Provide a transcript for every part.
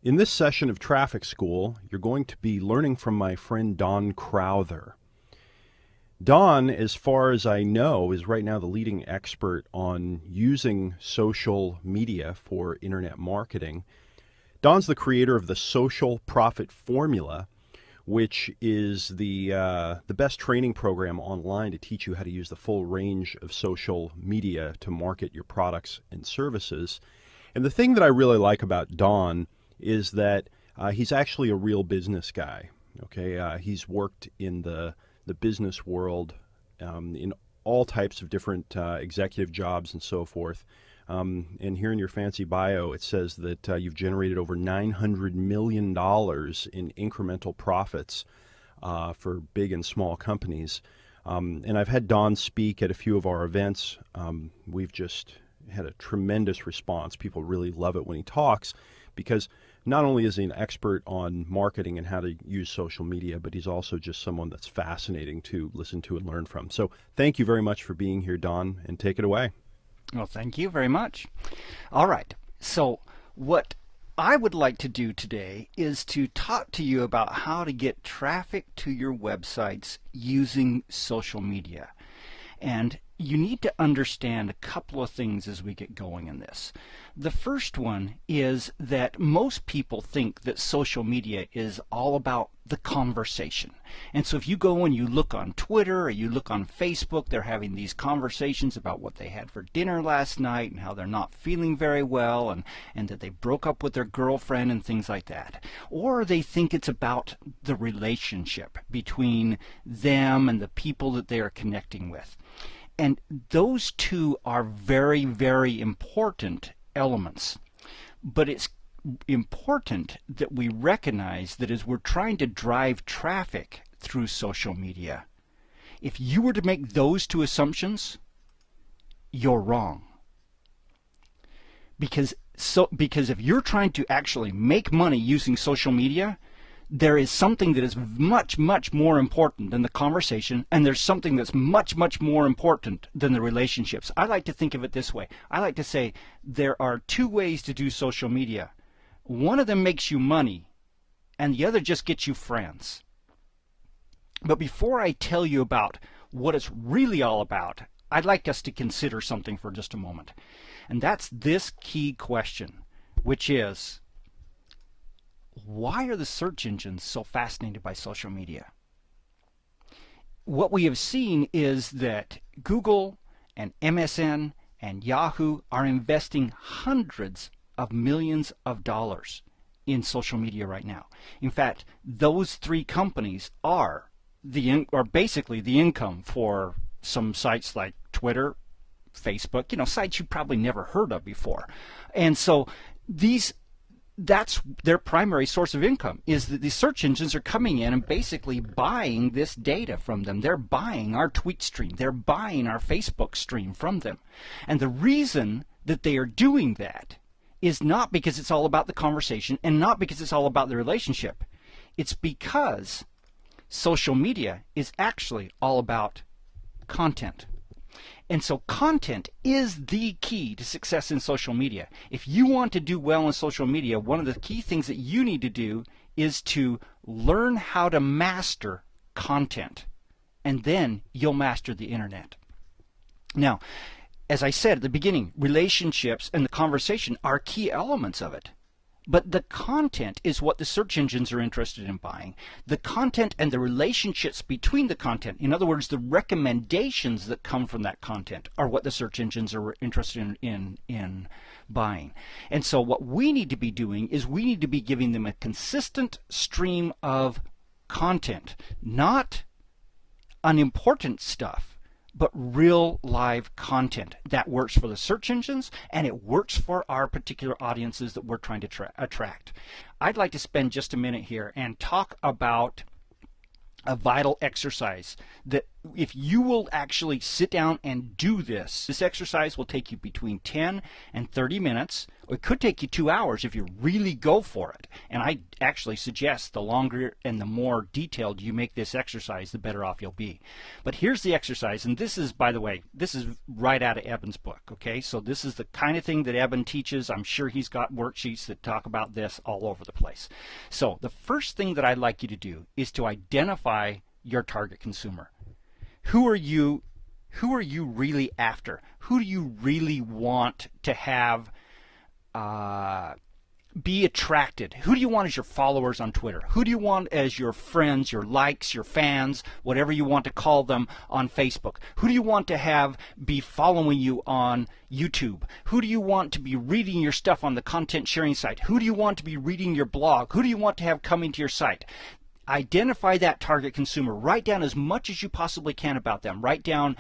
In this session of Traffic School, you're going to be learning from my friend Don Crowther. Don, as far as I know, is right now the leading expert on using social media for internet marketing. Don's the creator of the Social Profit Formula, which is the best training program online to teach you how to use the full range of social media to market your products and services. And the thing that I really like about Don is that he's actually a real business guy. Okay, he's worked in the business world in all types of different executive jobs and so forth. And here in your fancy bio, it says that you've generated over $900 million in incremental profits for big and small companies. And I've had Don speak at a few of our events. We've just had a tremendous response. People really love it when he talks because not only is he an expert on marketing and how to use social media, but he's also just someone that's fascinating to listen to and learn from. So thank you very much for being here, Don, and take it away. Well, thank you very much. All right. So what I would like to do today is to talk to you about how to get traffic to your websites using social media. And you need to understand a couple of things as we get going in this. The first one is that most people think that social media is all about the conversation. And so if you go and you look on Twitter or you look on Facebook, they're having these conversations about what they had for dinner last night and how they're not feeling very well and that they broke up with their girlfriend and things like that. Or they think it's about the relationship between them and the people that they are connecting with. And those two are very, very important elements. But it's important that we recognize that as we're trying to drive traffic through social media, if you were to make those two assumptions, you're wrong. Because if you're trying to actually make money using social media, there is something that is much, much more important than the conversation, and there's something that's much, much more important than the relationships. I like to think of it this way. I like to say there are two ways to do social media. One of them makes you money, and the other just gets you friends. But before I tell you about what it's really all about, I'd like us to consider something for just a moment. And that's this key question, which is, why are the search engines so fascinated by social media? What we have seen is that Google and MSN and Yahoo are investing hundreds of millions of dollars in social media right now. In fact, those three companies are basically the income for some sites like Twitter, Facebook, sites you probably never heard of before. And so that's their primary source of income, is that the search engines are coming in and basically buying this data from them. They're buying our tweet stream. They're buying our Facebook stream from them. And the reason that they are doing that is not because it's all about the conversation and not because it's all about the relationship. It's because social media is actually all about content. And so content is the key to success in social media. If you want to do well in social media, one of the key things that you need to do is to learn how to master content. And then you'll master the internet. Now, as I said at the beginning, relationships and the conversation are key elements of it. But the content is what the search engines are interested in buying. The content and the relationships between the content, in other words, the recommendations that come from that content, are what the search engines are interested in buying. And so what we need to be doing is we need to be giving them a consistent stream of content, not unimportant stuff, but real live content that works for the search engines and it works for our particular audiences that we're trying to attract. I'd like to spend just a minute here and talk about a vital exercise that if you will actually sit down and do this exercise will take you between 10 and 30 minutes, or it could take you 2 hours if you really go for it. And I actually suggest the longer and the more detailed you make this exercise, the better off you'll be. But here's the exercise, and this is, by the way, this is right out of Eben's book, okay? So this is the kind of thing that Eben teaches. I'm sure he's got worksheets that talk about this all over the place. So the first thing that I'd like you to do is to identify your target consumer. Who are you really after? Who do you really want to have be attracted? Who do you want as your followers on Twitter? Who do you want as your friends, your likes, your fans, whatever you want to call them on Facebook? Who do you want to have be following you on YouTube? Who do you want to be reading your stuff on the content sharing site? Who do you want to be reading your blog? Who do you want to have coming to your site? Identify that target consumer. Write down as much as you possibly can about them. Write down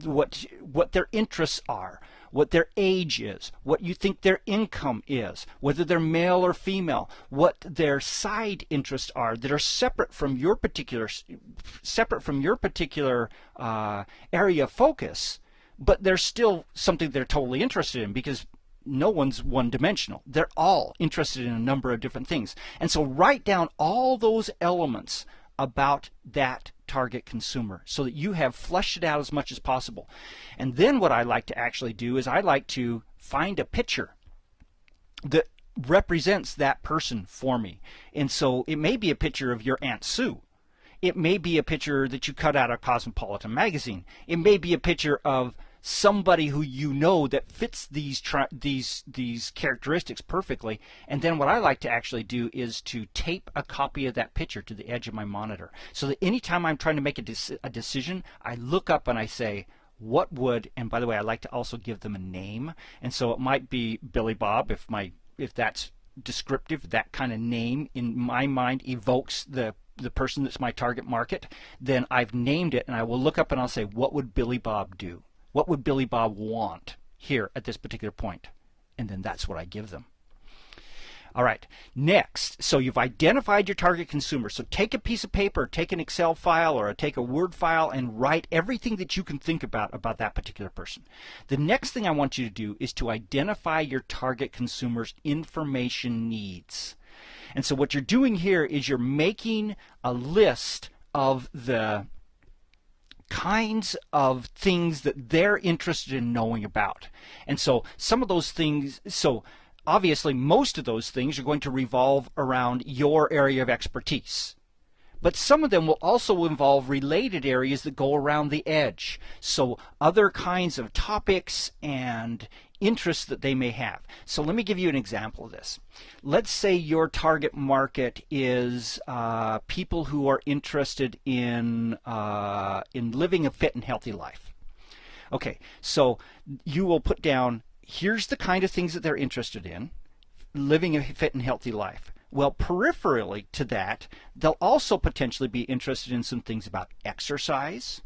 what their interests are, what their age is, what you think their income is, whether they're male or female, what their side interests are that are separate from your particular area of focus, but they're still something they're totally interested in, because no one's one-dimensional. They're all interested in a number of different things. And so write down all those elements about that target consumer so that you have fleshed it out as much as possible. And then what I like to actually do is I like to find a picture that represents that person for me. And so it may be a picture of your Aunt Sue. It may be a picture that you cut out of Cosmopolitan magazine. It may be a picture of somebody who you know that fits these characteristics perfectly. And then what I like to actually do is to tape a copy of that picture to the edge of my monitor, so that anytime I'm trying to make a decision, I look up and I say, what would, and by the way, I like to also give them a name. And so it might be Billy Bob, if that's descriptive, that kind of name in my mind evokes the person that's my target market, then I've named it, and I will look up and I'll say, what would Billy Bob do? What would Billy Bob want here at this particular point? And then that's what I give them. All right, next, so you've identified your target consumer. So take a piece of paper, take an Excel file, or take a Word file and write everything that you can think about that particular person. The next thing I want you to do is to identify your target consumer's information needs. And so what you're doing here is you're making a list of the kinds of things that they're interested in knowing about. And so some of those things, so obviously most of those things are going to revolve around your area of expertise. But some of them will also involve related areas that go around the edge. So other kinds of topics and interests that they may have. So let me give you an example of this. Let's say your target market is people who are interested in living a fit and healthy life. Okay, so you will put down, here's the kind of things that they're interested in, living a fit and healthy life. Well, peripherally to that, they'll also potentially be interested in some things about exercise,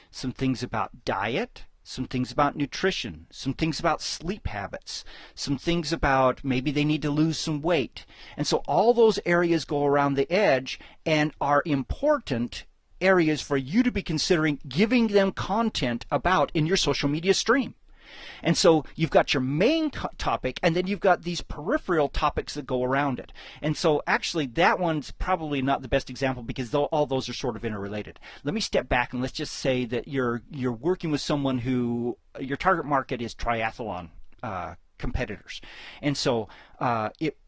some things about diet, some things about nutrition, some things about sleep habits, some things about maybe they need to lose some weight. And so all those areas go around the edge and are important areas for you to be considering giving them content about in your social media stream. And so you've got your main topic, and then you've got these peripheral topics that go around it. And so actually that one's probably not the best example, because all those are sort of interrelated. Let me step back and let's just say that you're working with someone who your target market is triathlon competitors. And so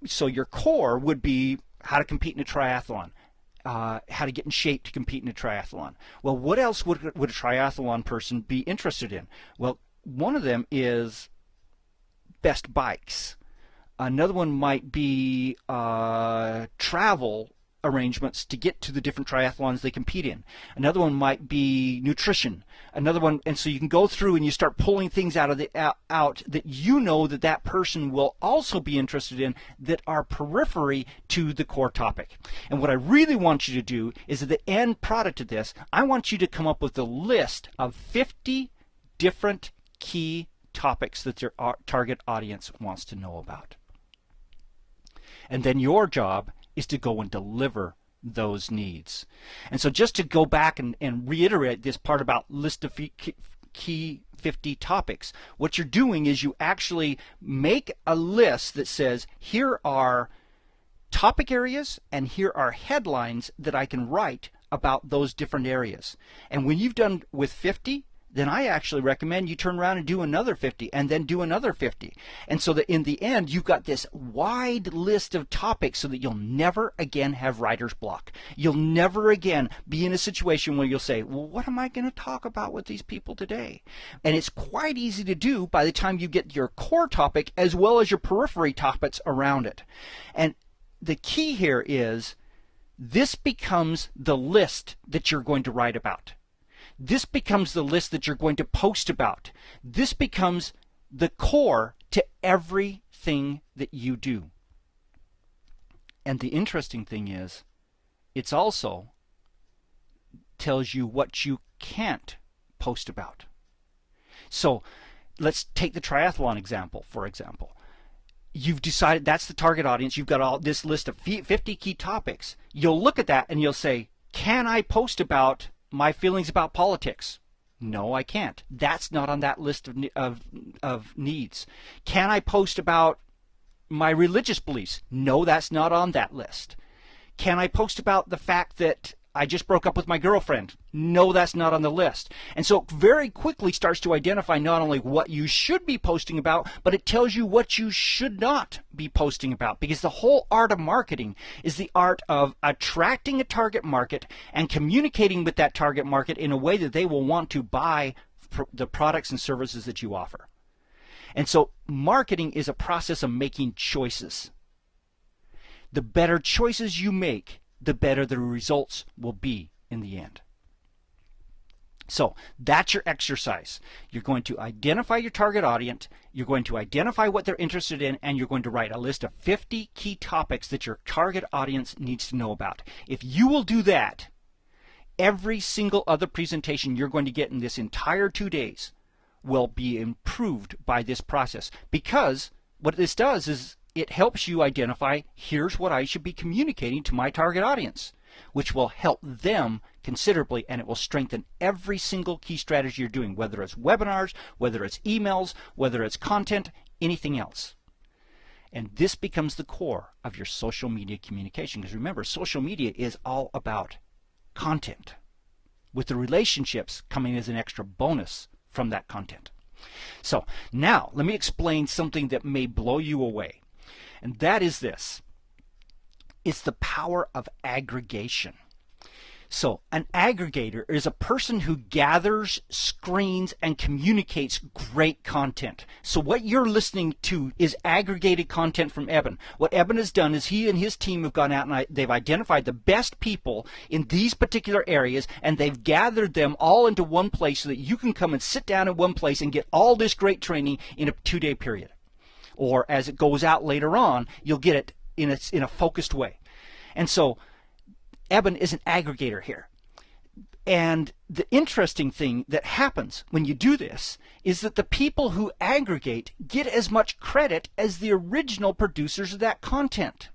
so your core would be how to compete in a triathlon. How to get in shape to compete in a triathlon. Well, what else would a triathlon person be interested in? Well, one of them is best bikes. Another one might be travel arrangements to get to the different triathlons they compete in. Another one might be nutrition. Another one, and so you can go through and you start pulling things out that you know that person will also be interested in, that are periphery to the core topic. And what I really want you to do is, at the end product of this, I want you to come up with a list of 50 different key topics that your target audience wants to know about. And then your job is to go and deliver those needs. And so just to go back and reiterate this part about list of key 50 topics, what you're doing is you actually make a list that says, here are topic areas and here are headlines that I can write about those different areas. And when you've done with 50, then I actually recommend you turn around and do another 50 and then do another 50. And so that in the end, you've got this wide list of topics so that you'll never again have writer's block. You'll never again be in a situation where you'll say, well, what am I going to talk about with these people today? And it's quite easy to do by the time you get your core topic as well as your periphery topics around it. And the key here is this becomes the list that you're going to write about. This becomes the list that you're going to post about. This becomes the core to everything that you do. And the interesting thing is, it's also tells you what you can't post about. So let's take the triathlon example, for example. You've decided that's the target audience. You've got all this list of 50 key topics. You'll look at that and you'll say, can I post about my feelings about politics? No, I can't. That's not on that list of needs. Can I post about my religious beliefs? No, that's not on that list. Can I post about the fact that I just broke up with my girlfriend? No, that's not on the list. And so it very quickly starts to identify not only what you should be posting about, but it tells you what you should not be posting about. Because the whole art of marketing is the art of attracting a target market and communicating with that target market in a way that they will want to buy the products and services that you offer. And so marketing is a process of making choices. The better choices you make, the better the results will be in the end. So that's your exercise. You're going to identify your target audience, you're going to identify what they're interested in, and you're going to write a list of 50 key topics that your target audience needs to know about. If you will do that, every single other presentation you're going to get in this entire 2 days will be improved by this process. Because what this does is it helps you identify, here's what I should be communicating to my target audience, which will help them considerably, and it will strengthen every single key strategy you're doing, whether it's webinars, whether it's emails, whether it's content, anything else. And this becomes the core of your social media communication. Because remember, social media is all about content, with the relationships coming as an extra bonus from that content. So now let me explain something that may blow you away. And that is this. It's the power of aggregation. So an aggregator is a person who gathers, screens, and communicates great content. So what you're listening to is aggregated content from Eben. What Eben has done is he and his team have gone out and they've identified the best people in these particular areas, and they've gathered them all into one place so that you can come and sit down in one place and get all this great training in a 2-day period. Or as it goes out later on, you'll get it in a focused way. And so Eben is an aggregator here. And the interesting thing that happens when you do this is that the people who aggregate get as much credit as the original producers of that content.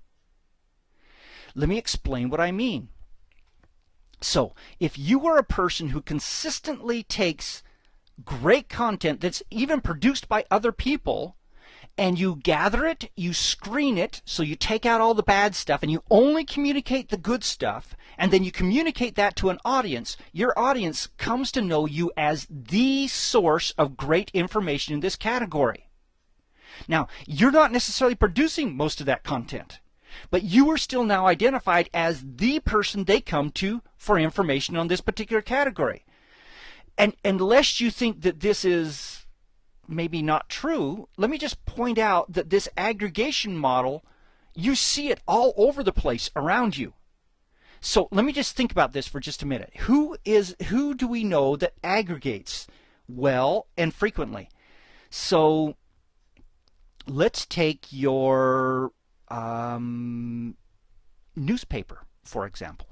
Let me explain what I mean. So if you are a person who consistently takes great content that's even produced by other people, and you gather it, you screen it, so you take out all the bad stuff and you only communicate the good stuff, and then you communicate that to an audience, your audience comes to know you as the source of great information in this category. Now, you're not necessarily producing most of that content, but you are still now identified as the person they come to for information on this particular category. And unless you think that this is maybe not true, let me just point out that this aggregation model, you see it all over the place around you. So let me just think about this for just a minute. Who do we know that aggregates well and frequently? So let's take your newspaper, for example.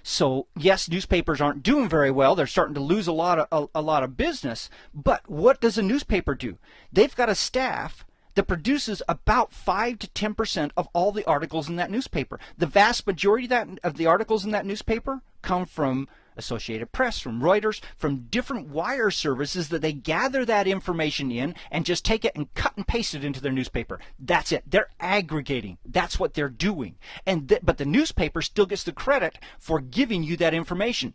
So yes, newspapers aren't doing very well. They're starting to lose a lot of business. But what does a newspaper do? They've got a staff that produces about 5 to 10% of all the articles in that newspaper. The vast majority of the articles in that newspaper come from Associated Press, from Reuters, from different wire services that they gather that information in and just take it and cut and paste it into their newspaper. That's it. They're aggregating. That's what they're doing. But the newspaper still gets the credit for giving you that information.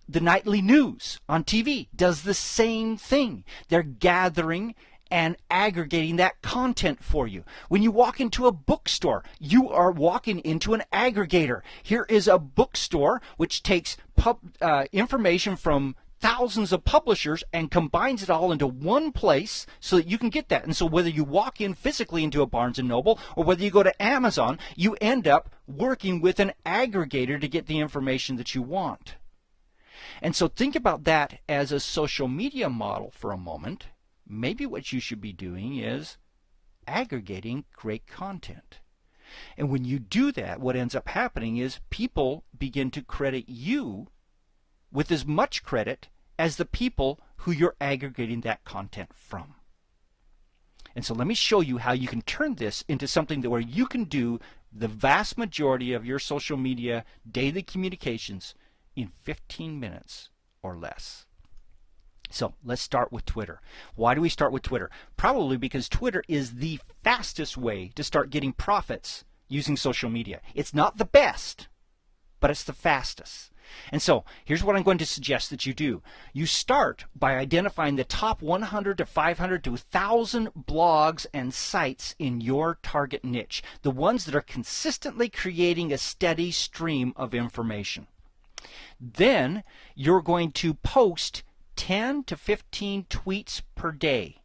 The nightly news on TV does the same thing. They're gathering and aggregating that content for you. When you walk into a bookstore, you are walking into an aggregator. Here is a bookstore which takes information from thousands of publishers and combines it all into one place so that you can get that. And so whether you walk in physically into a Barnes & Noble or whether you go to Amazon, you end up working with an aggregator to get the information that you want. And so think about that as a social media model for a moment. Maybe what you should be doing is aggregating great content. And when you do that, what ends up happening is people begin to credit you with as much credit as the people who you're aggregating that content from. And so let me show you how you can turn this into something where you can do the vast majority of your social media daily communications in 15 minutes or less. So let's start with Twitter. Why do we start with Twitter? Probably because Twitter is the fastest way to start getting profits using social media. It's not the best, but it's the fastest. And so here's what I'm going to suggest that you do. You start by identifying the top 100 to 500 to 1,000 blogs and sites in your target niche, the ones that are consistently creating a steady stream of information. Then you're going to post 10 to 15 tweets per day,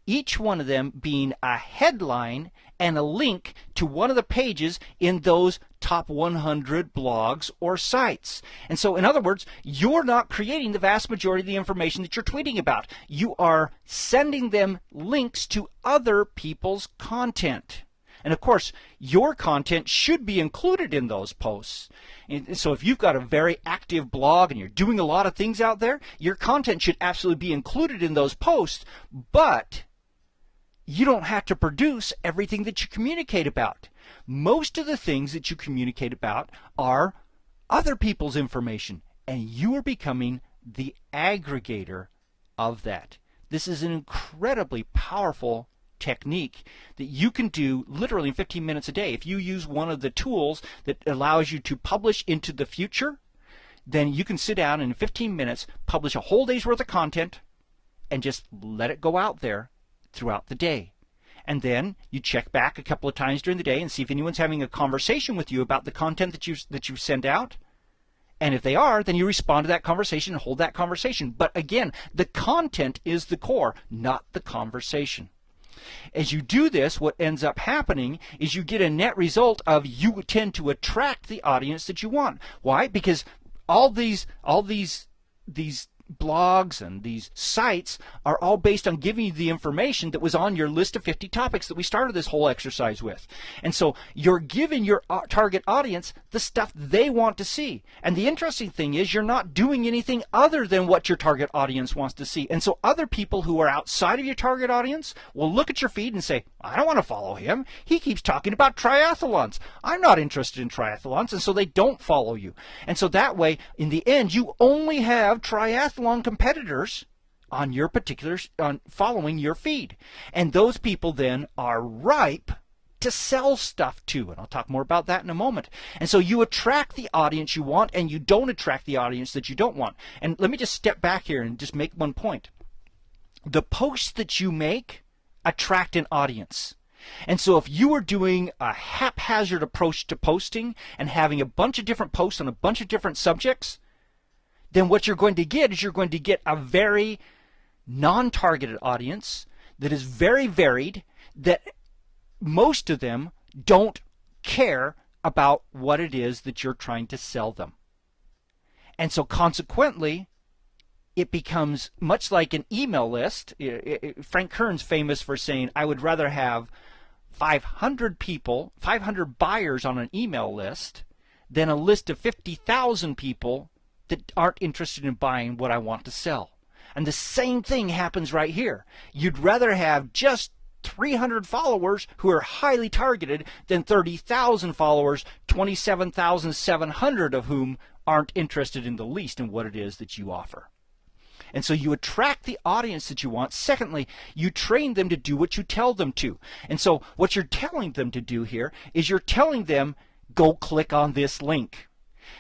each one of them being a headline and a link to one of the pages in those top 100 blogs or sites. And so, in other words, you're not creating the vast majority of the information that you're tweeting about. You are sending them links to other people's content. And of course, your content should be included in those posts. And so if you've got a very active blog and you're doing a lot of things out there, your content should absolutely be included in those posts, but you don't have to produce everything that you communicate about. Most of the things that you communicate about are other people's information, and you are becoming the aggregator of that. This is an incredibly powerful technique that you can do literally in 15 minutes a day. If you use one of the tools that allows you to publish into the future, then you can sit down and in 15 minutes publish a whole day's worth of content and just let it go out there throughout the day. And then you check back a couple of times during the day and see if anyone's having a conversation with you about the content that you send out. And if they are, then you respond to that conversation and hold that conversation. But again, the content is the core, not the conversation. As you do this, what ends up happening is you get a net result of you tend to attract the audience that you want. Why? Because all these blogs and these sites are all based on giving you the information that was on your list of 50 topics that we started this whole exercise with. And so you're giving your target audience the stuff they want to see. And the interesting thing is you're not doing anything other than what your target audience wants to see. And so other people who are outside of your target audience will look at your feed and say, I don't want to follow him. He keeps talking about triathlons. I'm not interested in triathlons. And so they don't follow you. And so that way, in the end, you only have triathlon competitors on your particular following your feed, and those people then are ripe to sell stuff to, and I'll talk more about that in a moment. And so you attract the audience you want, and you don't attract the audience that you don't want. And let me just step back here and just make one point. The posts that you make attract an audience. And so if you are doing a haphazard approach to posting and having a bunch of different posts on a bunch of different subjects, then what you're going to get is you're going to get a very non-targeted audience that is very varied, that most of them don't care about what it is that you're trying to sell them. And so consequently, it becomes much like an email list. Frank Kern's famous for saying, I would rather have 500 people, 500 buyers on an email list than a list of 50,000 people that aren't interested in buying what I want to sell. And the same thing happens right here. You'd rather have just 300 followers who are highly targeted than 30,000 followers, 27,700 of whom aren't interested in the least in what it is that you offer. And so you attract the audience that you want. Secondly, you train them to do what you tell them to. And so what you're telling them to do here is you're telling them, go click on this link.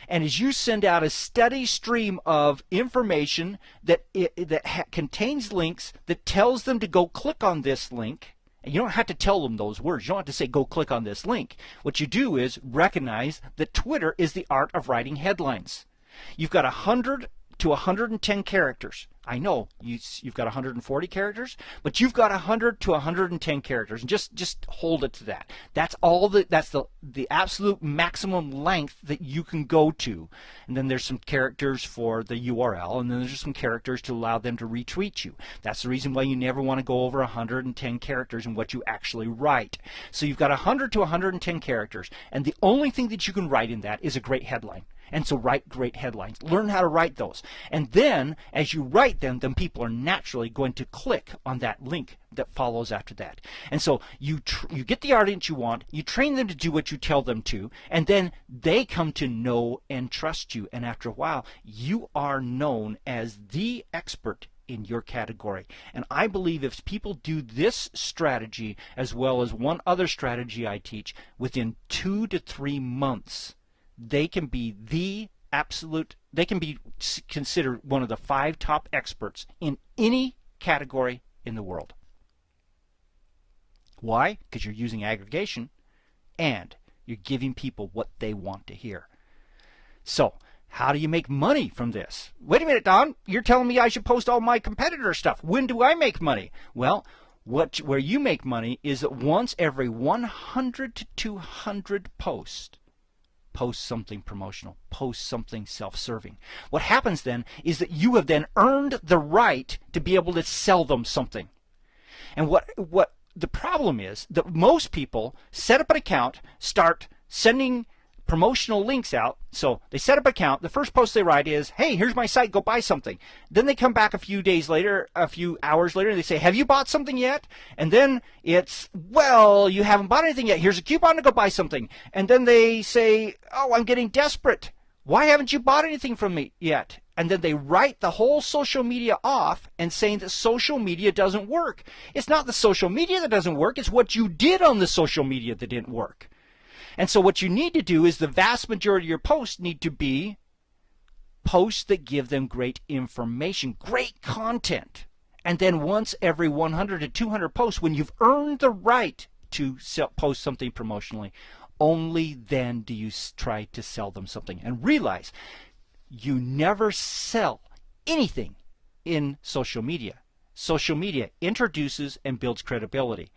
And as you send out a steady stream of information that contains links that tells them to go click on this link, and you don't have to tell them those words. You don't have to say, go click on this link. What you do is recognize that Twitter is the art of writing headlines. You've got 100 to 110 characters. I know you've got 140 characters, but you've got 100 to 110 characters, and just hold it to that. That's the absolute maximum length that you can go to. And then there's some characters for the URL, and then there's some characters to allow them to retweet you. That's the reason why you never want to go over 110 characters in what you actually write. So you've got 100 to 110 characters, and the only thing that you can write in that is a great headline. And so write great headlines. Learn how to write those. And then, as you write them, then people are naturally going to click on that link that follows after that. And so you get the audience you want, you train them to do what you tell them to, and then they come to know and trust you. And after a while, you are known as the expert in your category. And I believe if people do this strategy, as well as one other strategy I teach, within 2 to 3 months, they can be they can be considered one of the 5 top experts in any category in the world. Why? Because you're using aggregation and you're giving people what they want to hear. So, how do you make money from this? Wait a minute, Don, you're telling me I should post all my competitor stuff. When do I make money? Well, where you make money is that once every 100 to 200 posts, post something promotional, post something self-serving. What happens then is that you have then earned the right to be able to sell them something. And what the problem is that most people set up an account, start sending promotional links out. So they set up an account. The first post they write is, hey, here's my site, go buy something. Then they come back a few days later, a few hours later, and they say, have you bought something yet? And then it's, well, you haven't bought anything yet. Here's a coupon to go buy something. And then they say, oh, I'm getting desperate. Why haven't you bought anything from me yet? And then they write the whole social media off and saying that social media doesn't work. It's not the social media that doesn't work. It's what you did on the social media that didn't work. And so what you need to do is the vast majority of your posts need to be posts that give them great information, great content. And then once every 100 to 200 posts, when you've earned the right to post something promotionally, only then do you try to sell them something. And realize you never sell anything in social media. Social media introduces and builds credibility.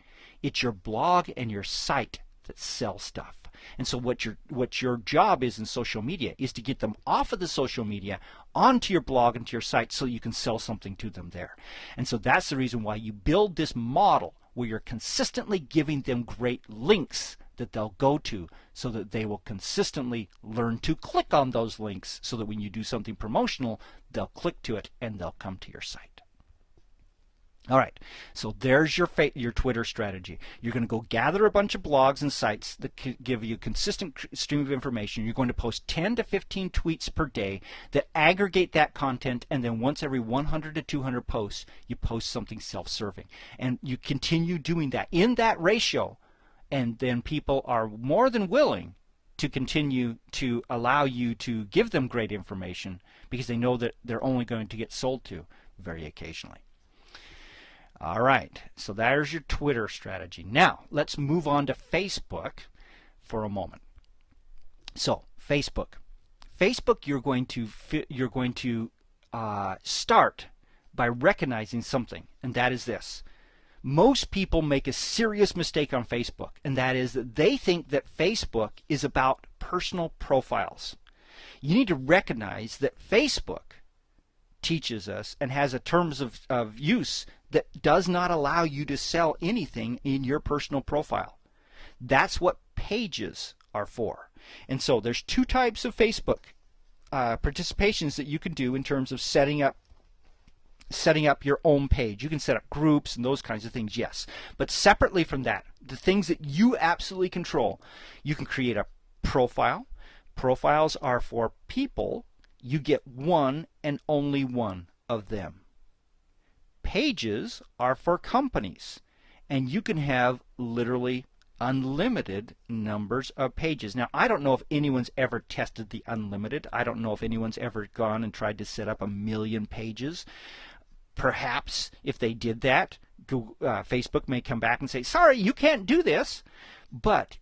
It's your blog and your site that sell stuff. And so what your job is in social media is to get them off of the social media onto your blog and to your site so you can sell something to them there. And so that's the reason why you build this model where you're consistently giving them great links that they'll go to so that they will consistently learn to click on those links so that when you do something promotional, they'll click to it and they'll come to your site. All right, so there's your Twitter strategy. You're going to go gather a bunch of blogs and sites that give you a consistent stream of information. You're going to post 10 to 15 tweets per day that aggregate that content, and then once every 100 to 200 posts, you post something self-serving. And you continue doing that in that ratio, and then people are more than willing to continue to allow you to give them great information because they know that they're only going to get sold to very occasionally. All right, so there's your Twitter strategy. Now, let's move on to Facebook for a moment. So, Facebook. Facebook, you're going to start by recognizing something, and that is this. Most people make a serious mistake on Facebook, and that is that they think that Facebook is about personal profiles. You need to recognize that Facebook teaches us and has a terms of use that does not allow you to sell anything in your personal profile. That's what pages are for. And so there's 2 types of Facebook participations that you can do in terms of setting up setting up your own page. You can set up groups and those kinds of things, yes. But separately from that, the things that you absolutely control, you can create a profile. Profiles are for people. You get one and only one of them. Pages are for companies, and you can have literally unlimited numbers of pages. Now, I don't know if anyone's ever tested the unlimited. I don't know if anyone's ever gone and tried to set up 1,000,000 pages. Perhaps if they did that, Facebook may come back and say, sorry, you can't do this. But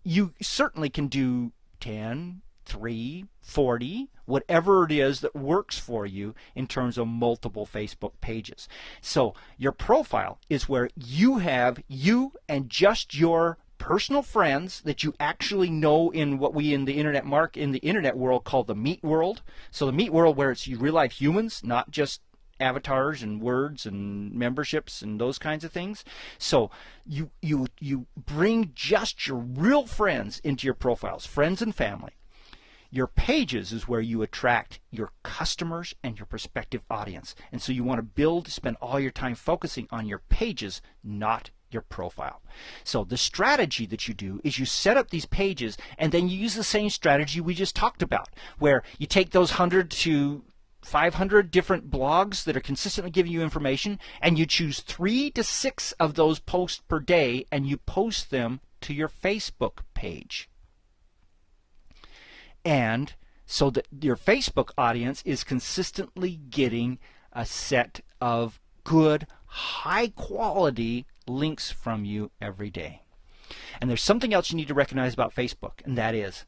you certainly can do 10, 3, 40, whatever it is that works for you in terms of multiple Facebook pages. So your profile is where you have you and just your personal friends that you actually know in what we in the internet world call the meat world. So the meat world where it's real life humans, not just avatars and words and memberships and those kinds of things. So you bring just your real friends into your profiles, friends and family. Your pages is where you attract your customers and your prospective audience. And so you want to spend all your time focusing on your pages, not your profile. So the strategy that you do is you set up these pages and then you use the same strategy we just talked about, where you take those 100 to 500 different blogs that are consistently giving you information, and you choose 3 to 6 of those posts per day and you post them to your Facebook page. And so that your Facebook audience is consistently getting a set of good, high-quality links from you every day. And there's something else you need to recognize about Facebook, and that is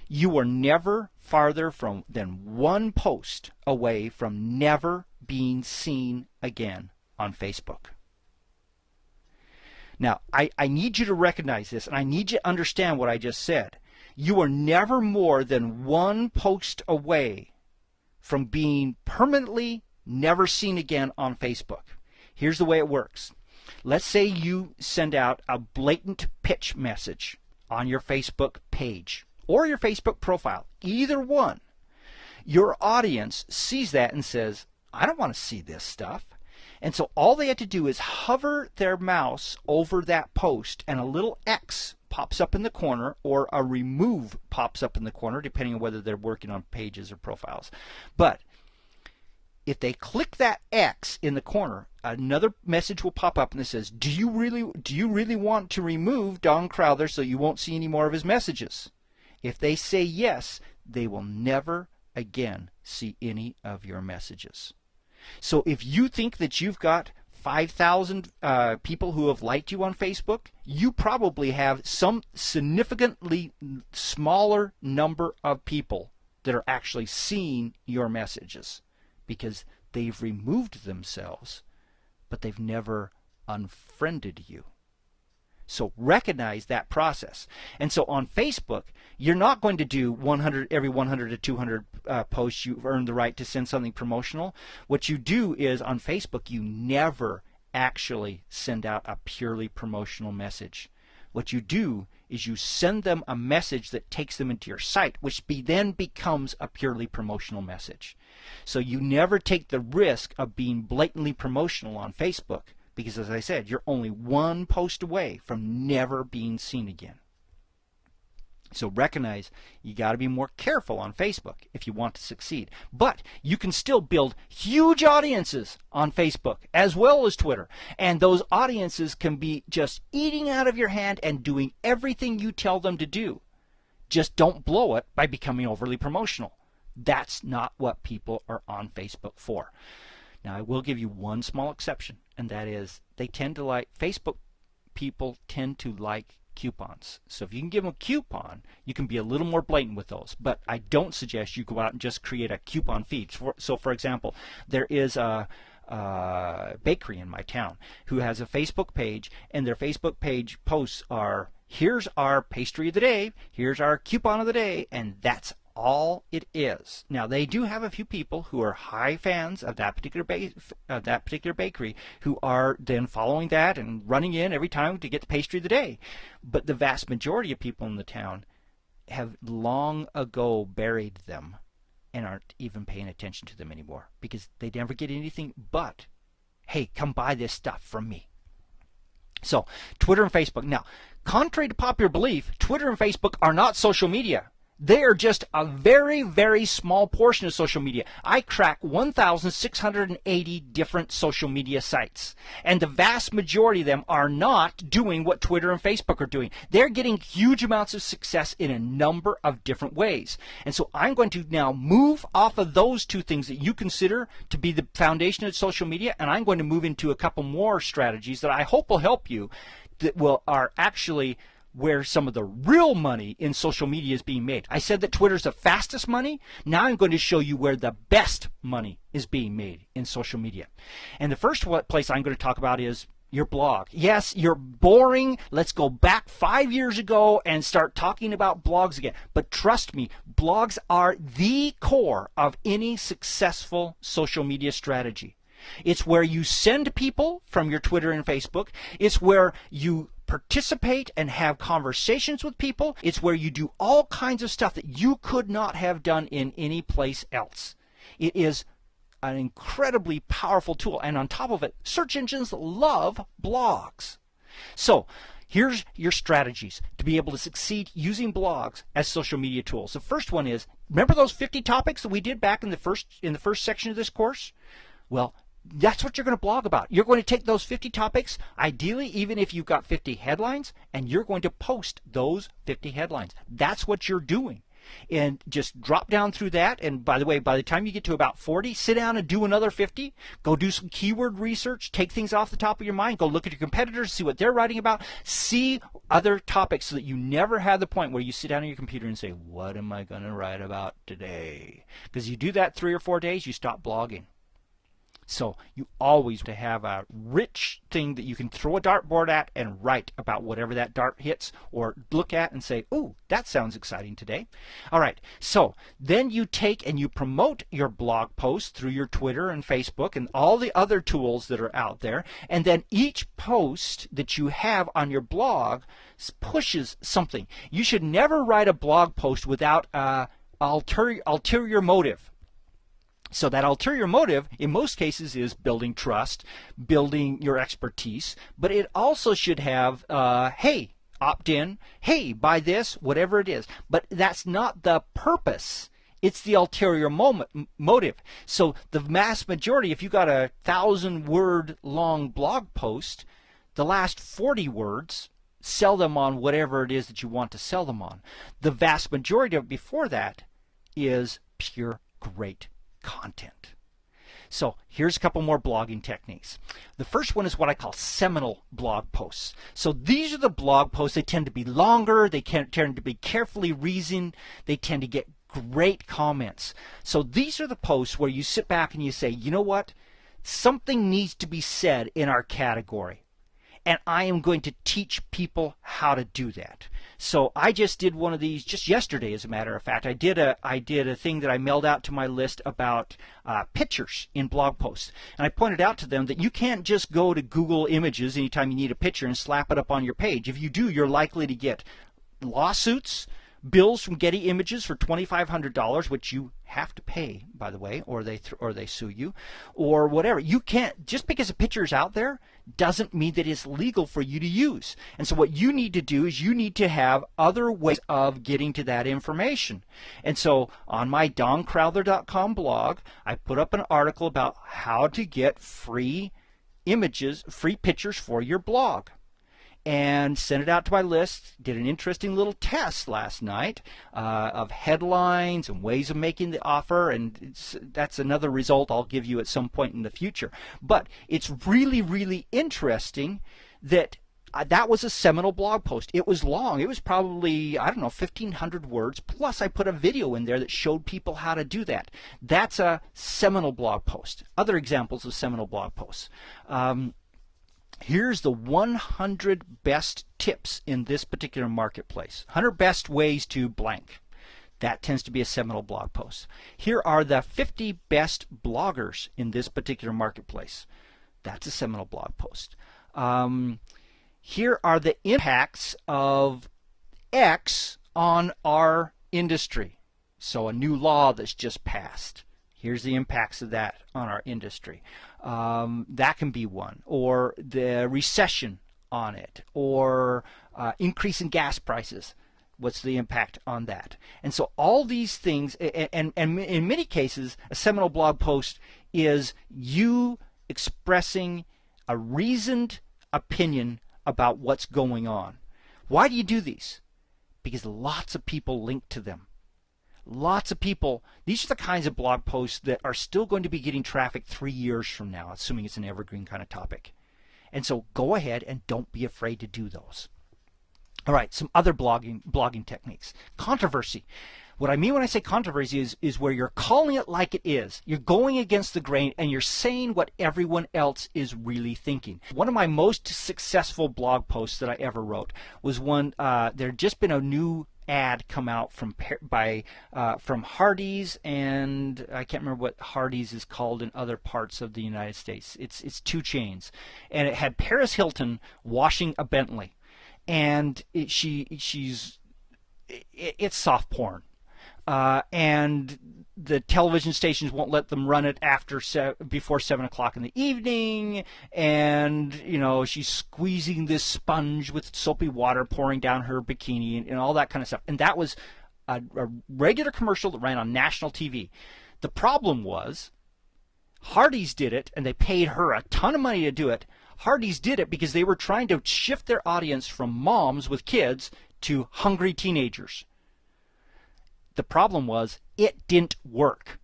you are never farther than one post away from never being seen again on Facebook. Now, I need you to recognize this, and I need you to understand what I just said. You are never more than one post away from being permanently never seen again on Facebook. Here's the way it works. Let's say you send out a blatant pitch message on your Facebook page or your Facebook profile, either one. Your audience sees that and says, I don't want to see this stuff. And so all they have to do is hover their mouse over that post and a little X pops up in the corner, or a remove pops up in the corner, depending on whether they're working on pages or profiles. But if they click that X in the corner, another message will pop up and it says, do you really want to remove Don Crowther so you won't see any more of his messages? If they say yes, they will never again see any of your messages. So if you think that you've got 5,000 people who have liked you on Facebook, you probably have some significantly smaller number of people that are actually seeing your messages because they've removed themselves, but they've never unfriended you. So recognize that process. And so on Facebook, you're not going to do every 100 to 200 posts you've earned the right to send something promotional. What you do is on Facebook, you never actually send out a purely promotional message. What you do is you send them a message that takes them into your site, which then becomes a purely promotional message. So you never take the risk of being blatantly promotional on Facebook, because as I said, you're only one post away from never being seen again. So recognize you got to be more careful on Facebook if you want to succeed. But you can still build huge audiences on Facebook as well as Twitter. And those audiences can be just eating out of your hand and doing everything you tell them to do. Just don't blow it by becoming overly promotional. That's not what people are on Facebook for. Now, I will give you one small exception, and that is Facebook people tend to like coupons. So if you can give them a coupon, you can be a little more blatant with those. But I don't suggest you go out and just create a coupon feed. So for example, there is a bakery in my town who has a Facebook page, and their Facebook page posts are, here's our pastry of the day, here's our coupon of the day, and that's all it is. Now, they do have a few people who are high fans of that particular bakery who are then following that and running in every time to get the pastry of the day. But the vast majority of people in the town have long ago buried them and aren't even paying attention to them anymore because they never get anything but, hey, come buy this stuff from me. So Twitter and Facebook. Now, contrary to popular belief, Twitter and Facebook are not social media. They are just a very, very small portion of social media. I track 1,680 different social media sites, and the vast majority of them are not doing what Twitter and Facebook are doing. They're getting huge amounts of success in a number of different ways. And so I'm going to now move off of those two things that you consider to be the foundation of social media, and I'm going to move into a couple more strategies that I hope will help you that are actually where some of the real money in social media is being made. I said that Twitter's the fastest money. Now I'm going to show you where the best money is being made in social media. And the first place I'm going to talk about is your blog. Yes, you're boring. Let's go back 5 years ago and start talking about blogs again. But trust me, blogs are the core of any successful social media strategy. It's where you send people from your Twitter and Facebook. It's where you participate and have conversations with people. It's where you do all kinds of stuff that you could not have done in any place else. It is an incredibly powerful tool. And on top of it, search engines love blogs. So here's your strategies to be able to succeed using blogs as social media tools. The first one is, remember those 50 topics that we did back in the first section of this course? Well, that's what you're going to blog about. You're going to take those 50 topics, ideally even if you've got 50 headlines, and you're going to post those 50 headlines. That's what you're doing. And just drop down through that. And by the way, by the time you get to about 40, sit down and do another 50. Go do some keyword research. Take things off the top of your mind. Go look at your competitors, see what they're writing about. See other topics so that you never have the point where you sit down on your computer and say, what am I going to write about today? Because you do that 3 or 4 days, you stop blogging. So you always to have a rich thing that you can throw a dartboard at and write about whatever that dart hits, or look at and say, ooh, that sounds exciting today. All right, so then you take and you promote your blog post through your Twitter and Facebook and all the other tools that are out there, and then each post that you have on your blog pushes something. You should never write a blog post without an ulterior motive. So that ulterior motive, in most cases, is building trust, building your expertise, but it also should have, hey, opt in, hey, buy this, whatever it is. But that's not the purpose. It's the ulterior motive. So the vast majority, if you got a 1,000-word long blog post, the last 40 words, sell them on whatever it is that you want to sell them on. The vast majority of it before that is pure great content. So here's a couple more blogging techniques. The first one is what I call seminal blog posts. So these are the blog posts. They tend to be longer. They tend to be carefully reasoned. They tend to get great comments. So these are the posts where you sit back and you say, you know what? Something needs to be said in our category. And I am going to teach people how to do that. So I just did one of these just yesterday, as a matter of fact. I did a thing that I mailed out to my list about pictures in blog posts. And I pointed out to them that you can't just go to Google Images anytime you need a picture and slap it up on your page. If you do, you're likely to get lawsuits, bills from Getty Images for $2,500, which you have to pay, by the way, or they sue you, or whatever. You can't, just because a picture is out there doesn't mean that it's legal for you to use. And so what you need to do is you need to have other ways of getting to that information. And so on my DonCrowther.com blog, I put up an article about how to get free images, free pictures for your blog, and sent it out to my list. Did an interesting little test last night of headlines and ways of making the offer, and that's another result I'll give you at some point in the future. But it's really, really interesting that that was a seminal blog post. It was long. It was probably, I don't know, 1,500 words, plus I put a video in there that showed people how to do that. That's a seminal blog post. Other examples of seminal blog posts. Here's the 100 best tips in this particular marketplace. 100 best ways to blank. That tends to be a seminal blog post. Here are the 50 best bloggers in this particular marketplace. That's a seminal blog post. Here are the impacts of X on our industry. So a new law that's just passed. Here's the impacts of that on our industry. That can be one. Or the recession on it. Or increase in gas prices. What's the impact on that? And so all these things, and in many cases, a seminal blog post is you expressing a reasoned opinion about what's going on. Why do you do these? Because lots of people link to them. Lots of people, these are the kinds of blog posts that are still going to be getting traffic 3 years from now, assuming it's an evergreen kind of topic. And so go ahead and don't be afraid to do those. All right, some other blogging techniques. Controversy. What I mean when I say controversy is where you're calling it like it is. You're going against the grain and you're saying what everyone else is really thinking. One of my most successful blog posts that I ever wrote was one, there had just been a new ad come out from Hardee's, and I can't remember what Hardee's is called in other parts of the United States. It's two chains, and it had Paris Hilton washing a Bentley, and it's soft porn, and the television stations won't let them run it before 7 o'clock in the evening, and she's squeezing this sponge with soapy water pouring down her bikini and all that kind of stuff. And that was a regular commercial that ran on national TV. The problem was Hardee's did it, and they paid her a ton of money to do it. Hardee's did it because they were trying to shift their audience from moms with kids to hungry teenagers. The problem was it didn't work.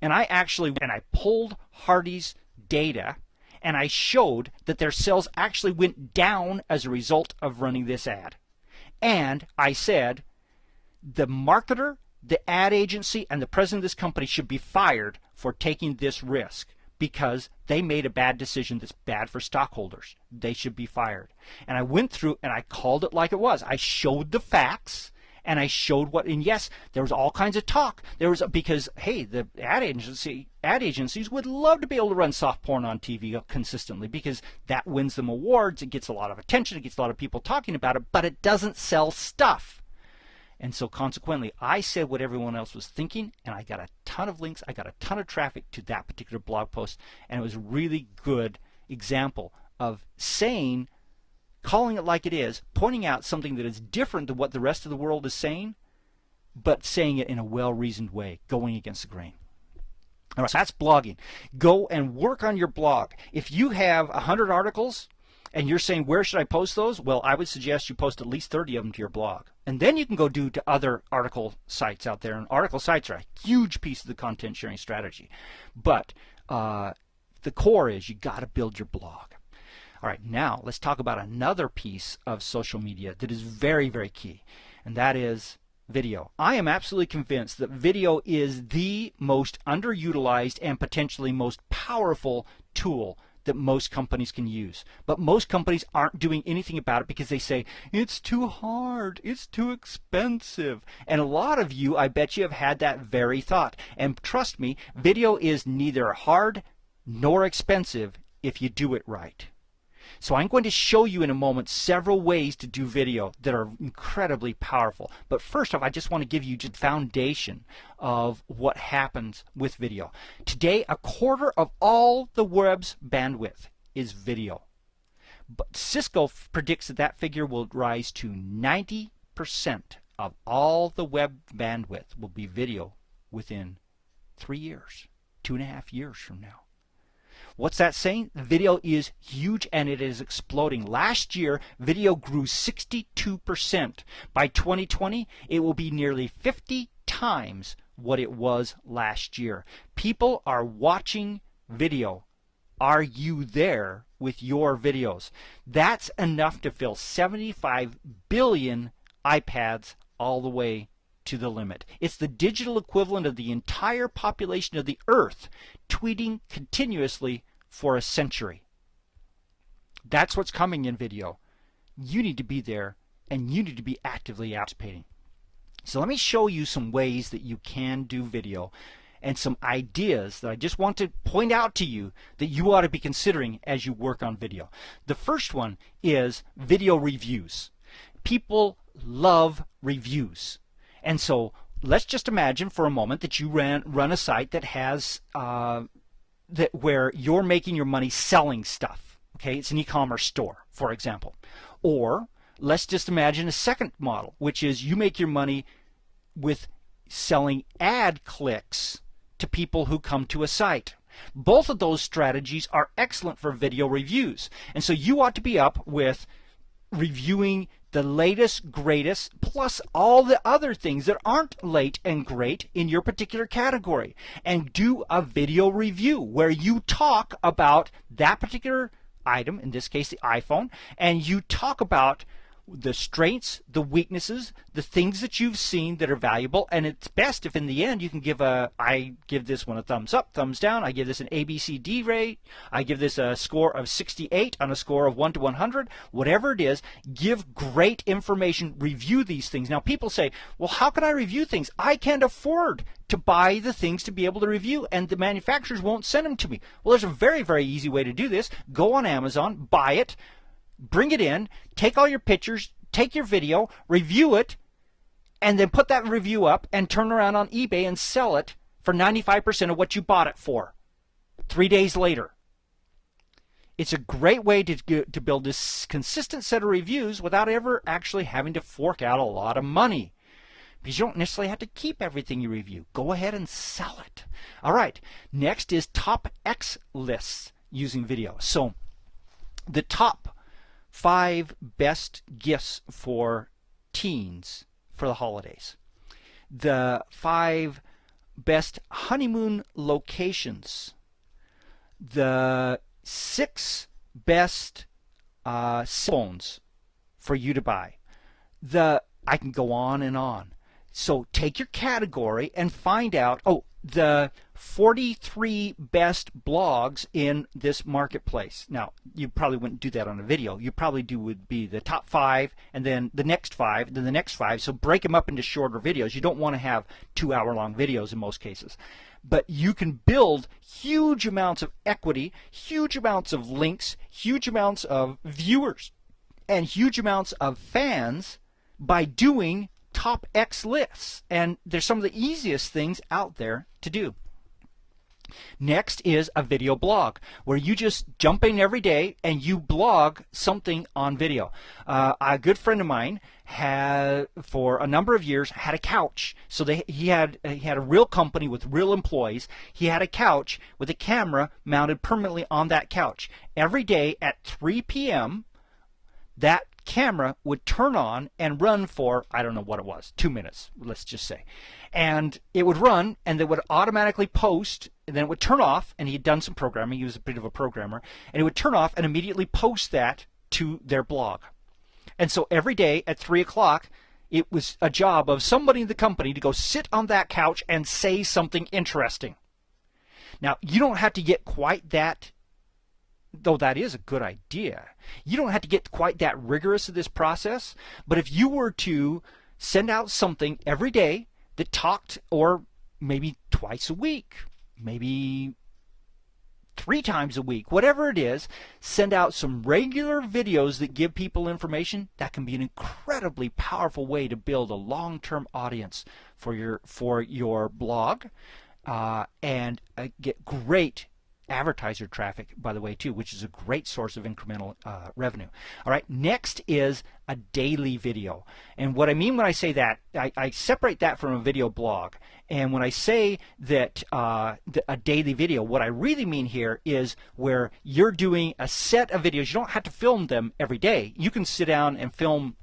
And I pulled Hardee's data, and I showed that their sales actually went down as a result of running this ad. And I said the marketer, the ad agency, and the president of this company should be fired for taking this risk because they made a bad decision that's bad for stockholders. They should be fired. And I went through and I called it like it was. I showed the facts. And I showed and yes, there was all kinds of talk. Because, hey, the ad agencies would love to be able to run soft porn on TV consistently because that wins them awards. It gets a lot of attention. It gets a lot of people talking about it, but it doesn't sell stuff. And so consequently, I said what everyone else was thinking, and I got a ton of links. I got a ton of traffic to that particular blog post, and it was a really good example of calling it like it is, pointing out something that is different than what the rest of the world is saying, but saying it in a well-reasoned way, going against the grain. All right, so that's blogging. Go and work on your blog. If you have 100 articles and you're saying, where should I post those? Well, I would suggest you post at least 30 of them to your blog. And then you can go to other article sites out there. And article sites are a huge piece of the content sharing strategy. But the core is you got to build your blog. All right, now let's talk about another piece of social media that is very, very key, and that is video. I am absolutely convinced that video is the most underutilized and potentially most powerful tool that most companies can use. But most companies aren't doing anything about it because they say, it's too hard, it's too expensive. And a lot of you, I bet you, have had that very thought. And trust me, video is neither hard nor expensive if you do it right. So I'm going to show you in a moment several ways to do video that are incredibly powerful. But first off, I just want to give you the foundation of what happens with video. Today, 1/4 of all the web's bandwidth is video. But Cisco predicts that figure will rise to 90% of all the web bandwidth will be video within 3 years, 2.5 years from now. What's that saying? Video is huge and it is exploding. Last year, video grew 62%. By 2020, it will be nearly 50 times what it was last year. People are watching video. Are you there with your videos? That's enough to fill 75 billion iPads all the way to the limit. It's the digital equivalent of the entire population of the Earth tweeting continuously for a century. That's what's coming in video. You need to be there and you need to be actively participating. So let me show you some ways that you can do video and some ideas that I just want to point out to you that you ought to be considering as you work on video. The first one is video reviews. People love reviews. And so let's just imagine for a moment that you run a site that has where you're making your money selling stuff. Okay, it's an e-commerce store, for example. Or let's just imagine a second model, which is you make your money with selling ad clicks to people who come to a site. Both of those strategies are excellent for video reviews. And so you ought to be up with reviewing the latest, greatest, plus all the other things that aren't late and great in your particular category. And do a video review where you talk about that particular item, in this case the iPhone, and you talk about the strengths, the weaknesses, the things that you've seen that are valuable. And it's best if in the end you can give I give this one a thumbs up, thumbs down, I give this an ABCD rate, I give this a score of 68 on a score of 1 to 100, whatever it is. Give great information, review these things. Now people say, well, how can I review things? I can't afford to buy the things to be able to review, and the manufacturers won't send them to me. Well, there's a very, very easy way to do this. Go on Amazon, buy it, bring it in, take all your pictures, take your video, review it, and then put that review up and turn around on eBay and sell it for 95% of what you bought it for 3 days later. It's a great way to build this consistent set of reviews without ever actually having to fork out a lot of money, because you don't necessarily have to keep everything you review. Go ahead and sell it. All right, next is top X lists using video. So the top 5 best gifts for teens for the holidays. The 5 best honeymoon locations. The 6 best phones for you to buy. I can go on and on. So take your category and find out, the 43 best blogs in this marketplace. Now, you probably wouldn't do that on a video. You probably would be the top 5, and then the next 5, and then the next 5. So break them up into shorter videos. You don't want to have 2-hour-long videos in most cases. But you can build huge amounts of equity, huge amounts of links, huge amounts of viewers, and huge amounts of fans by doing top X lists. And they're some of the easiest things out there to do. Next is a video blog, where you just jump in every day and you blog something on video. A good friend of mine had, for a number of years, had a couch. So he had a real company with real employees. He had a couch with a camera mounted permanently on that couch. Every day at 3 p.m., that camera would turn on and run for, I don't know what it was, 2 minutes, let's just say. And it would run, and it would automatically post, and then it would turn off, and he had done some programming, he was a bit of a programmer, and it would turn off and immediately post that to their blog. And so every day at 3 o'clock, it was a job of somebody in the company to go sit on that couch and say something interesting. Now, you don't have to get quite that, though that is a good idea. You don't have to get quite that rigorous of this process, but if you were to send out something every day that talked, or maybe twice a week, maybe 3 times a week, whatever it is, send out some regular videos that give people information, that can be an incredibly powerful way to build a long-term audience for your blog, and get great advertiser traffic, by the way, too, which is a great source of incremental revenue. All right, next is a daily video. And what I mean when I say that, I separate that from a video blog. And when I say that a daily video, what I really mean here is where you're doing a set of videos. You don't have to film them every day. You can sit down and film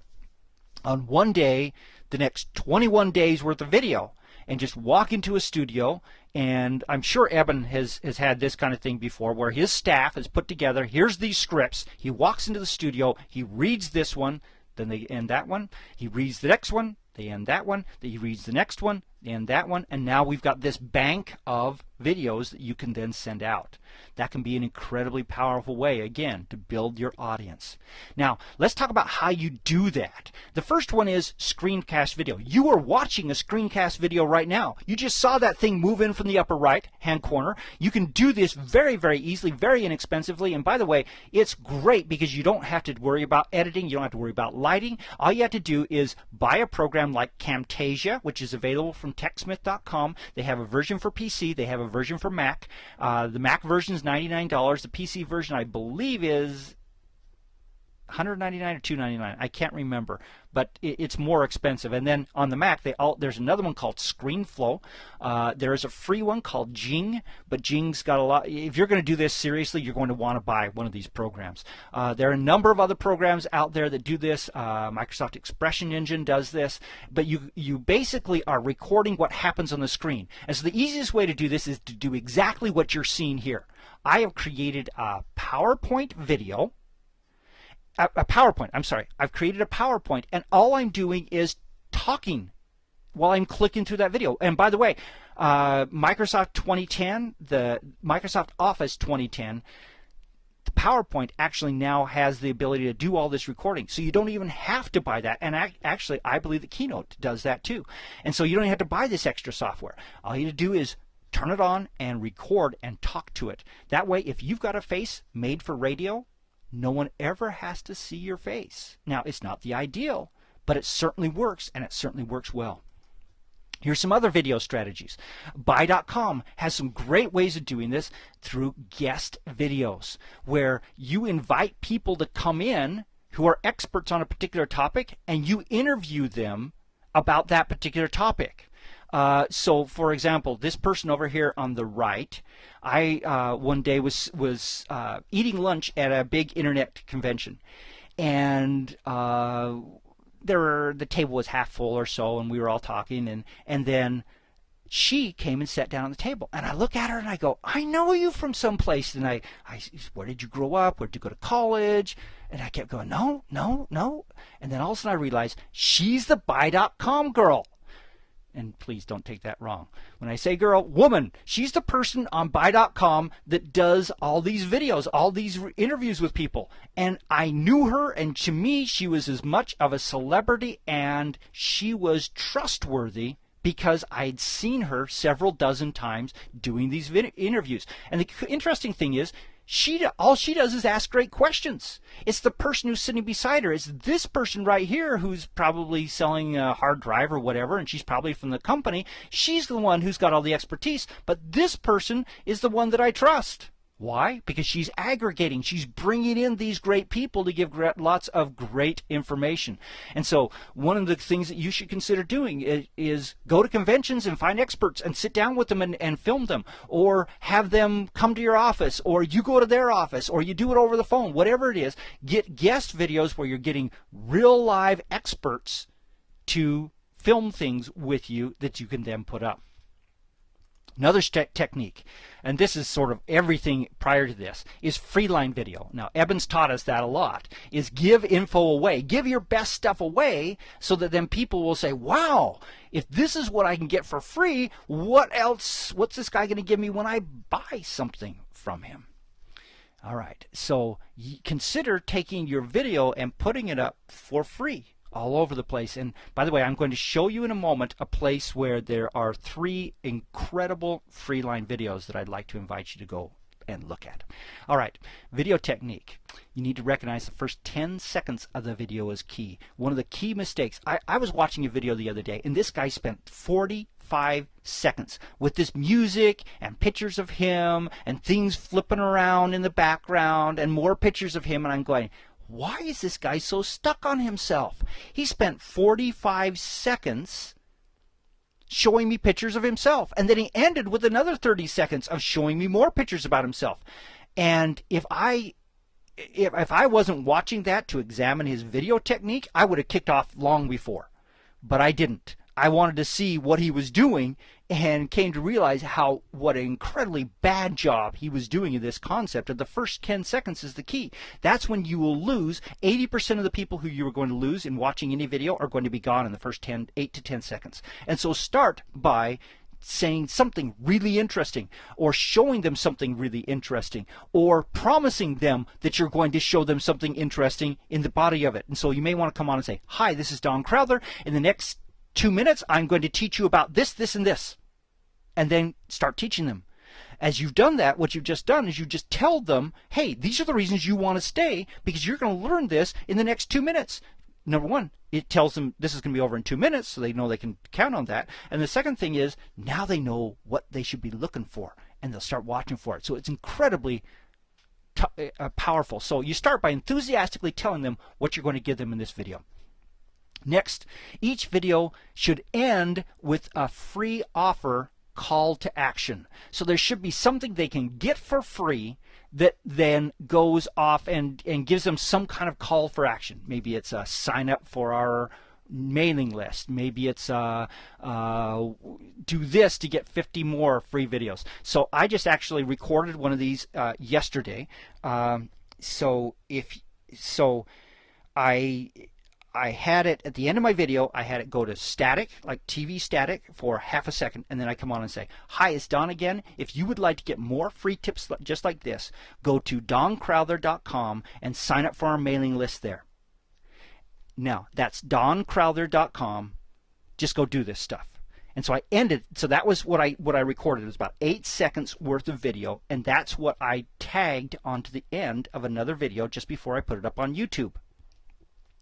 on one day the next 21 days worth of video, and just walk into a studio. And I'm sure Eben has had this kind of thing before, where his staff has put together, here's these scripts. He walks into the studio, he reads this one, then they end that one. He reads the next one, they end that one. Then he reads the next one, they end that one. And now we've got this bank of videos that you can then send out. That can be an incredibly powerful way, again, to build your audience. Now, let's talk about how you do that. The first one is screencast video. You are watching a screencast video right now. You just saw that thing move in from the upper right-hand corner. You can do this very, very easily, very inexpensively. And by the way, it's great because you don't have to worry about editing. You don't have to worry about lighting. All you have to do is buy a program program like Camtasia, which is available from TechSmith.com. They have a version for PC. They have a version for Mac. The Mac version is $99. The PC version, I believe, is $199 or $299. I can't remember, but it's more expensive. And then on the Mac, there's another one called ScreenFlow. There is a free one called Jing, but Jing's got a lot. If you're going to do this seriously, you're going to want to buy one of these programs. There are a number of other programs out there that do this. Microsoft Expression Engine does this, but you basically are recording what happens on the screen. And so the easiest way to do this is to do exactly what you're seeing here. I have created a PowerPoint video. I've created a PowerPoint, and all I'm doing is talking while I'm clicking through that video. And by the way, Microsoft 2010, the Microsoft Office 2010, the PowerPoint actually now has the ability to do all this recording. So you don't even have to buy that. And actually, I believe the Keynote does that too. And so you don't have to buy this extra software. All you have to do is turn it on and record and talk to it. That way, if you've got a face made for radio, no one ever has to see your face. Now, it's not the ideal, but it certainly works, and it certainly works well. Here's some other video strategies. Buy.com has some great ways of doing this through guest videos, where you invite people to come in who are experts on a particular topic, and you interview them about that particular topic. So, for example, this person over here on the right, I one day was eating lunch at a big internet convention, and the table was half full or so, and we were all talking, and then she came and sat down on the table, and I look at her and I go, I know you from someplace. And I where did you grow up? Where did you go to college? And I kept going, no. And then all of a sudden I realized she's the Buy.com girl. And please don't take that wrong. When I say girl, woman, she's the person on Buy.com that does all these videos, all these interviews with people. And I knew her, and to me, she was as much of a celebrity, and she was trustworthy because I'd seen her several dozen times doing these interviews. And the interesting thing is, all she does is ask great questions. It's the person who's sitting beside her. It's this person right here who's probably selling a hard drive or whatever, and she's probably from the company. She's the one who's got all the expertise, but this person is the one that I trust. Why? Because she's aggregating. She's bringing in these great people to give lots of great information. And so one of the things that you should consider doing is go to conventions and find experts and sit down with them and film them, or have them come to your office, or you go to their office, or you do it over the phone, whatever it is. Get guest videos where you're getting real live experts to film things with you that you can then put up. Another technique, and this is sort of everything prior to this, is freeline video. Now, Eben's taught us that a lot, is give info away. Give your best stuff away so that then people will say, wow, if this is what I can get for free, what else, what's this guy going to give me when I buy something from him? All right, so consider taking your video and putting it up for free all over the place. And by the way, I'm going to show you in a moment a place where there are 3 incredible freeline videos that I'd like to invite you to go and look at. All right, video technique. You need to recognize the first 10 seconds of the video is key. One of the key mistakes, I was watching a video the other day, and this guy spent 45 seconds with this music and pictures of him and things flipping around in the background and more pictures of him, and I'm going, why is this guy so stuck on himself? He spent 45 seconds showing me pictures of himself, and then he ended with another 30 seconds of showing me more pictures about himself. And if I wasn't watching that to examine his video technique, I would have kicked off long before. But I didn't. I wanted to see what he was doing, and came to realize what an incredibly bad job he was doing in this concept. And the first 10 seconds is the key. That's when you will lose. 80% of the people who you are going to lose in watching any video are going to be gone in the first 8 to 10 seconds. And so start by saying something really interesting, or showing them something really interesting, or promising them that you're going to show them something interesting in the body of it. And so you may want to come on and say, hi, this is Don Crowther. In the next 2 minutes, I'm going to teach you about this, this, and this. And then start teaching them. As you've done that, what you've just done is you just tell them, hey, these are the reasons you want to stay, because you're going to learn this in the next 2 minutes. number one, it tells them this is going to be over in 2 minutes, so they know they can count on that. And the second thing is, now they know what they should be looking for, and they'll start watching for it. So it's incredibly powerful. So you start by enthusiastically telling them what you're going to give them in this video. Next, each video should end with a free offer call to action. So there should be something they can get for free that then goes off and gives them some kind of call for action. Maybe it's a sign up for our mailing list. Maybe it's do this to get 50 more free videos. So I just actually recorded one of these yesterday. I had it at the end of my video, I had it go to static, like TV static, for half a second, and then I come on and say, hi, it's Don again. If you would like to get more free tips just like this, go to doncrowther.com and sign up for our mailing list there. Now, that's doncrowther.com. Just go do this stuff. And so I ended, so that was what I recorded. It was about 8 seconds worth of video, and that's what I tagged onto the end of another video just before I put it up on YouTube.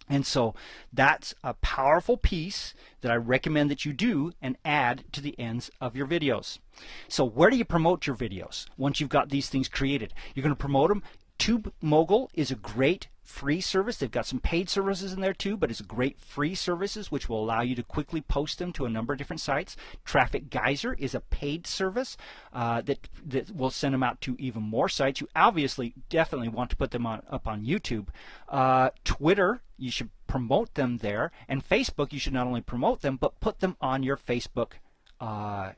And so that's a powerful piece that I recommend that you do and add to the ends of your videos. So where do you promote your videos once you've got these things created? You're going to promote them. TubeMogul is a great free service. They've got some paid services in there too, but it's great free services which will allow you to quickly post them to a number of different sites. Traffic Geyser is a paid service that will send them out to even more sites. You obviously definitely want to put them up on YouTube. Twitter, you should promote them there, and Facebook, you should not only promote them but put them on your Facebook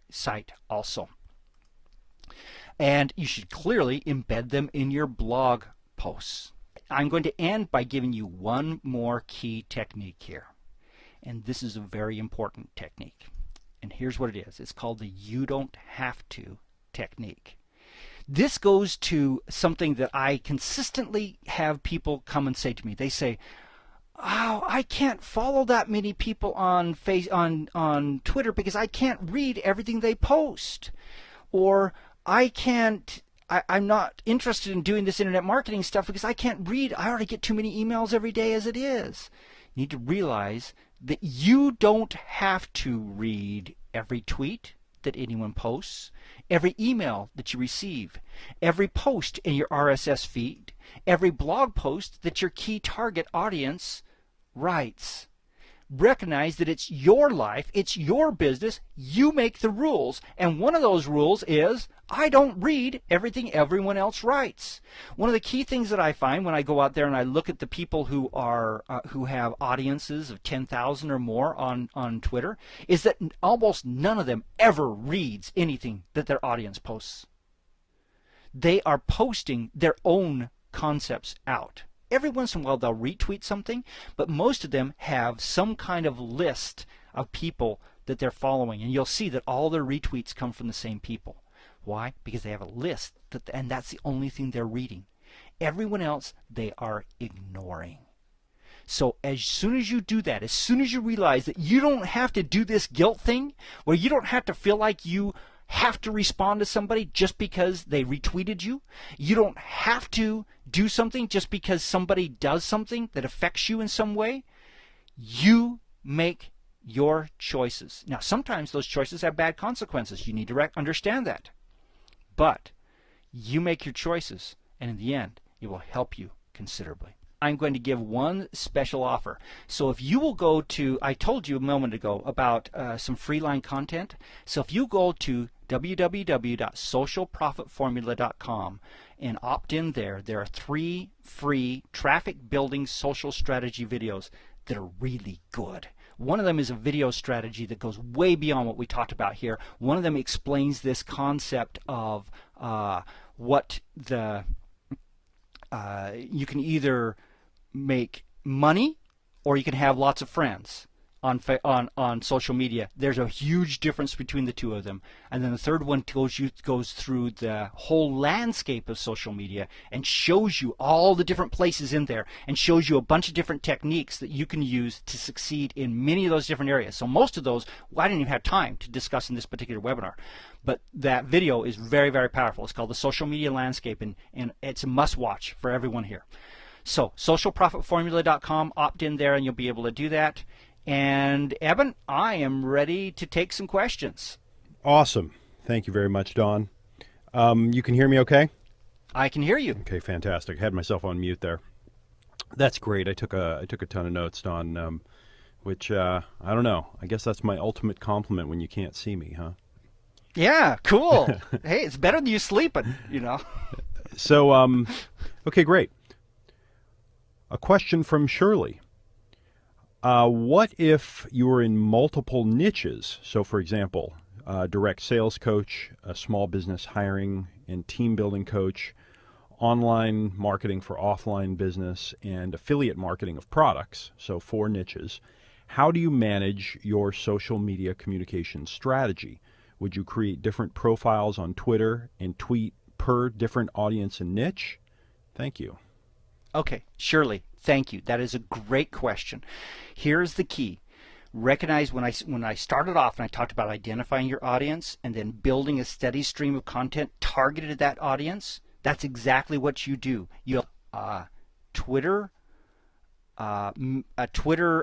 site also. And you should clearly embed them in your blog posts. I'm going to end by giving you one more key technique here. And this is a very important technique. And here's what it is. It's called the you don't have to technique. This goes to something that I consistently have people come and say to me. They say, oh, I can't follow that many people on Twitter because I can't read everything they post. Or I'm not interested in doing this internet marketing stuff because I can't read. I already get too many emails every day as it is. You need to realize that you don't have to read every tweet that anyone posts, every email that you receive, every post in your RSS feed, every blog post that your key target audience writes. Recognize that it's your life, it's your business, you make the rules, and one of those rules is I don't read everything everyone else writes. One of the key things that I find when I go out there and I look at the people who are who have audiences of 10,000 or more on Twitter is that almost none of them ever reads anything that their audience posts. They are posting their own concepts out. Every once in a while they'll retweet something, but most of them have some kind of list of people that they're following, and you'll see that all their retweets come from the same people. Why? Because they have a list, and that's the only thing they're reading. Everyone else they are ignoring. So as soon as you do that, as soon as you realize that you don't have to do this guilt thing, where you don't have to feel like you have to respond to somebody just because they retweeted you. You don't have to do something just because somebody does something that affects you in some way. You make your choices. Now, sometimes those choices have bad consequences. You need to understand that. But you make your choices, and in the end, it will help you considerably. I'm going to give one special offer. So if you will go to, I told you a moment ago about some Freeline content. So if you go to www.socialprofitformula.com and opt in there, there are 3 free traffic building social strategy videos that are really good. One of them is a video strategy that goes way beyond what we talked about here. One of them explains this concept of what the you can either make money or you can have lots of friends on social media. There's a huge difference between the two of them. And then the third one goes through the whole landscape of social media and shows you all the different places in there and shows you a bunch of different techniques that you can use to succeed in many of those different areas. So most of those, well, I didn't even have time to discuss in this particular webinar. But that video is very, very powerful. It's called The Social Media Landscape, and it's a must-watch for everyone here. So socialprofitformula.com, opt in there and you'll be able to do that. And Evan, I am ready to take some questions. Awesome. Thank you very much, Don. You can hear me okay? I can hear you. Okay, fantastic. I had myself on mute there. That's great. I took a ton of notes, Don, which, I don't know. I guess that's my ultimate compliment when you can't see me, huh? Yeah, cool. Hey, it's better than you sleeping, you know. So, okay, great. A question from Shirley. What if you were in multiple niches? So, for example, direct sales coach, a small business hiring and team building coach, online marketing for offline business, and affiliate marketing of products. So 4 niches. How do you manage your social media communication strategy? Would you create different profiles on Twitter and tweet per different audience and niche? Thank you. Okay, Shirley, thank you. That is a great question. Here's the key. Recognize when I started off and I talked about identifying your audience and then building a steady stream of content targeted at that audience, that's exactly what you do. You have a Twitter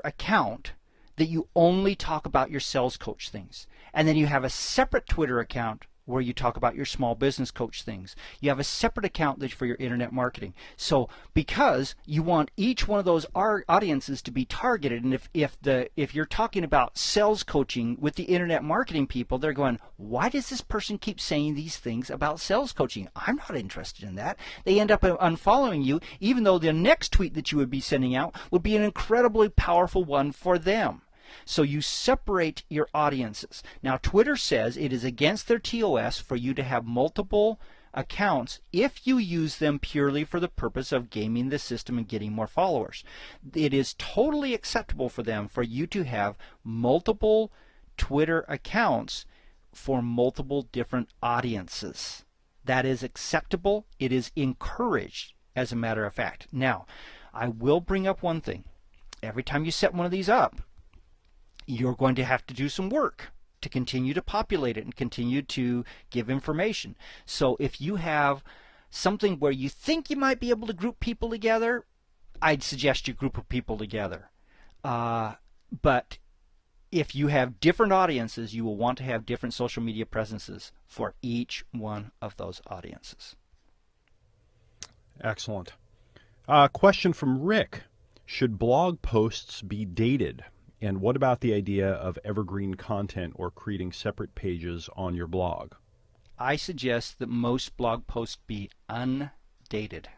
account that you only talk about your sales coach things. And then you have a separate Twitter account where you talk about your small business coach things. You have a separate account that's for your internet marketing. So because you want each one of those audiences to be targeted, and if you're talking about sales coaching with the internet marketing people, they're going, why does this person keep saying these things about sales coaching? I'm not interested in that. They end up unfollowing you, even though the next tweet that you would be sending out would be an incredibly powerful one for them. So you separate your audiences. Now, Twitter says it is against their TOS for you to have multiple accounts if you use them purely for the purpose of gaming the system and getting more followers. It is totally acceptable for them for you to have multiple Twitter accounts for multiple different audiences. That is acceptable. It is encouraged, as a matter of fact. Now, I will bring up one thing. Every time you set one of these up, you're going to have to do some work to continue to populate it and continue to give information. So if you have something where you think you might be able to group people together, I'd suggest you group of people together. But if you have different audiences, you will want to have different social media presences for each one of those audiences. Excellent. Question from Rick. Should blog posts be dated? And what about the idea of evergreen content or creating separate pages on your blog? I suggest that most blog posts be undated.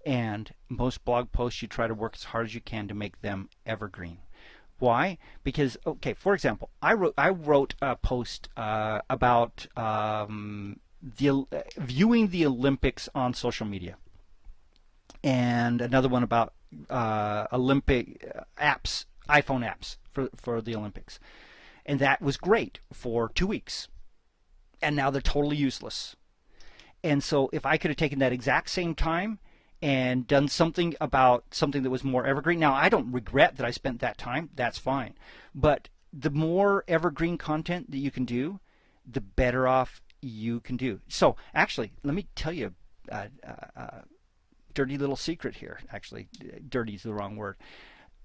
And most blog posts, you try to work as hard as you can to make them evergreen. Why? Because, okay, for example, I wrote a post about viewing the Olympics on social media, and another one about Olympic apps, iPhone apps for the Olympics. And that was great for 2 weeks. And now they're totally useless. And so if I could have taken that exact same time and done something about something that was more evergreen, now I don't regret that I spent that time, that's fine. But the more evergreen content that you can do, the better off you can do. So actually, let me tell you dirty little secret here. Actually, dirty is the wrong word.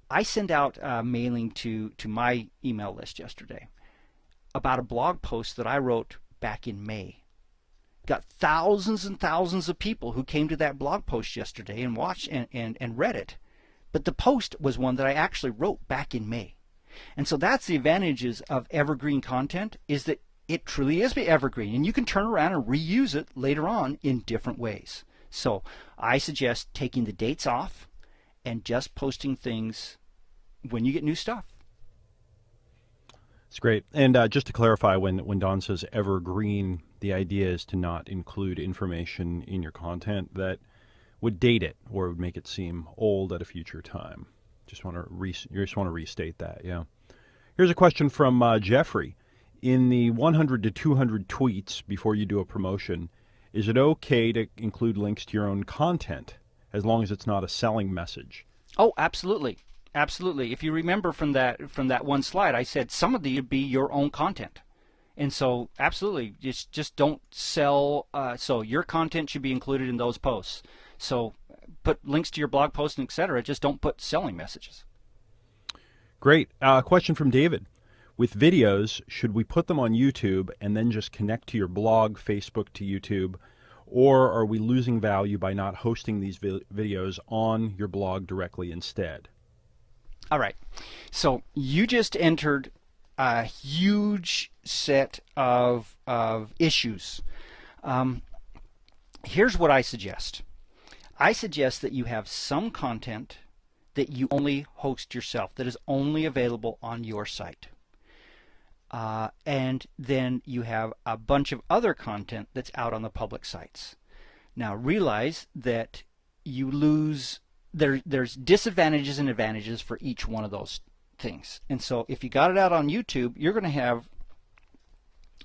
I sent out a mailing to my email list yesterday about a blog post that I wrote back in May. Got thousands and thousands of people who came to that blog post yesterday and watched and read it. But the post was one that I actually wrote back in May. And so that's the advantages of evergreen content, is that it truly is evergreen, and you can turn around and reuse it later on in different ways. So I suggest taking the dates off and just posting things when you get new stuff. It's great. And just to clarify, when Don says evergreen, the idea is to not include information in your content that would date it or would make it seem old at a future time. You just want to restate that. Yeah. Here's a question from Jeffrey. In the 100 to 200 tweets before you do a promotion, is it okay to include links to your own content as long as it's not a selling message? Oh, absolutely. Absolutely. If you remember from that one slide, I said some of these would be your own content. And so, absolutely, just don't sell. So your content should be included in those posts. So put links to your blog posts and etc. Just don't put selling messages. Great. Question from David. With videos, should we put them on YouTube and then just connect to your blog, Facebook to YouTube, or are we losing value by not hosting these videos on your blog directly instead? All right. So you just entered a huge set of issues. Here's what I suggest. I suggest that you have some content that you only host yourself, that is only available on your site. And then you have a bunch of other content that's out on the public sites. Now realize that you lose, there's disadvantages and advantages for each one of those things. And so if you got it out on YouTube, you're going to have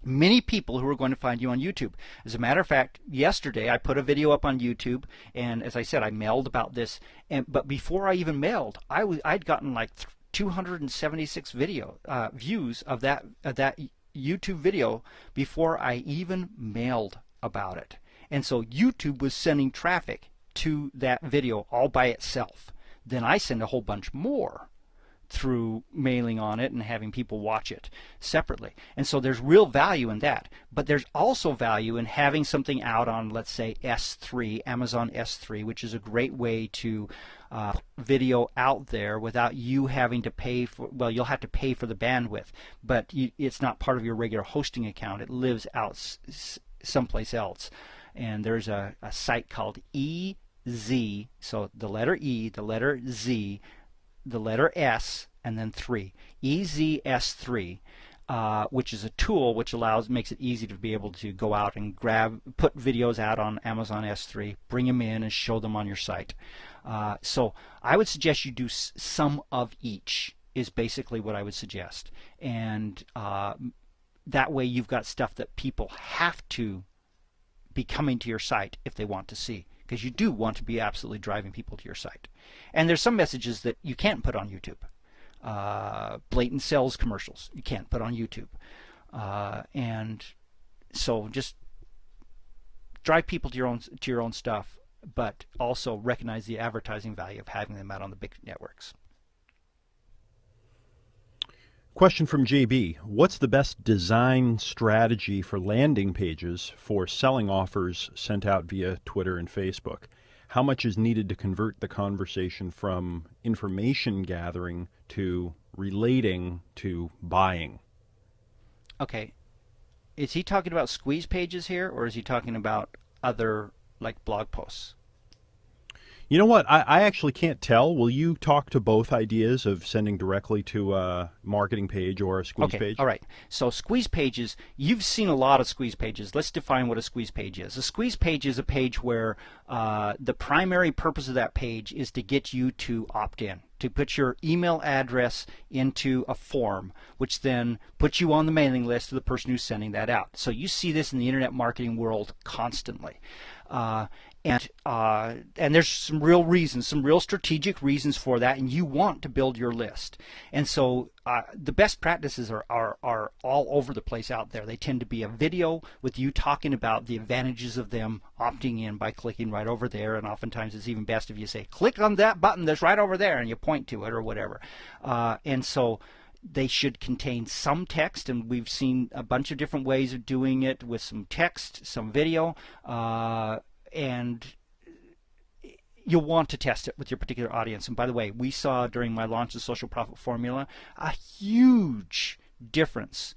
many people who are going to find you on YouTube. As a matter of fact, yesterday I put a video up on YouTube, and as I said, I mailed about this. But before I even mailed, I'd gotten like 276 views of that YouTube video before I even mailed about it. And so YouTube was sending traffic to that video all by itself. Then I send a whole bunch more through mailing on it and having people watch it separately. And so there's real value in that. But there's also value in having something out on, let's say, S3, Amazon S3, which is a great way to video out there without you having to pay for, well, you'll have to pay for the bandwidth, but it's not part of your regular hosting account. It lives out someplace else. And there's a site called EZ, so the letter E, the letter Z, the letter S, and then 3, EZS3, which is a tool which makes it easy to be able to go out and put videos out on Amazon S3, bring them in and show them on your site. So I would suggest you do some of each, is basically what I would suggest. And that way you've got stuff that people have to be coming to your site if they want to see, because you do want to be absolutely driving people to your site. And there's some messages that you can't put on YouTube. Blatant sales commercials you can't put on YouTube. And so just drive people to your own stuff, but also recognize the advertising value of having them out on the big networks. Question from JB. What's the best design strategy for landing pages for selling offers sent out via Twitter and Facebook? How much is needed to convert the conversation from information gathering to relating to buying? Okay. Is he talking about squeeze pages here, or is he talking about other, like, blog posts? You know what? I actually can't tell. Will you talk to both ideas of sending directly to a marketing page or a squeeze page? All right. So squeeze pages, you've seen a lot of squeeze pages. Let's define what a squeeze page is. A squeeze page is a page where the primary purpose of that page is to get you to opt in, to put your email address into a form, which then puts you on the mailing list of the person who's sending that out. So you see this in the internet marketing world constantly. And there's some real reasons, some real strategic reasons for that, and you want to build your list. And so the best practices are all over the place out there. They tend to be a video with you talking about the advantages of them opting in by clicking right over there, and oftentimes it's even best if you say, click on that button that's right over there, and you point to it or whatever. And so they should contain some text, and we've seen a bunch of different ways of doing it with some text, some video, and you'll want to test it with your particular audience. And by the way, we saw during my launch of Social Profit Formula a huge difference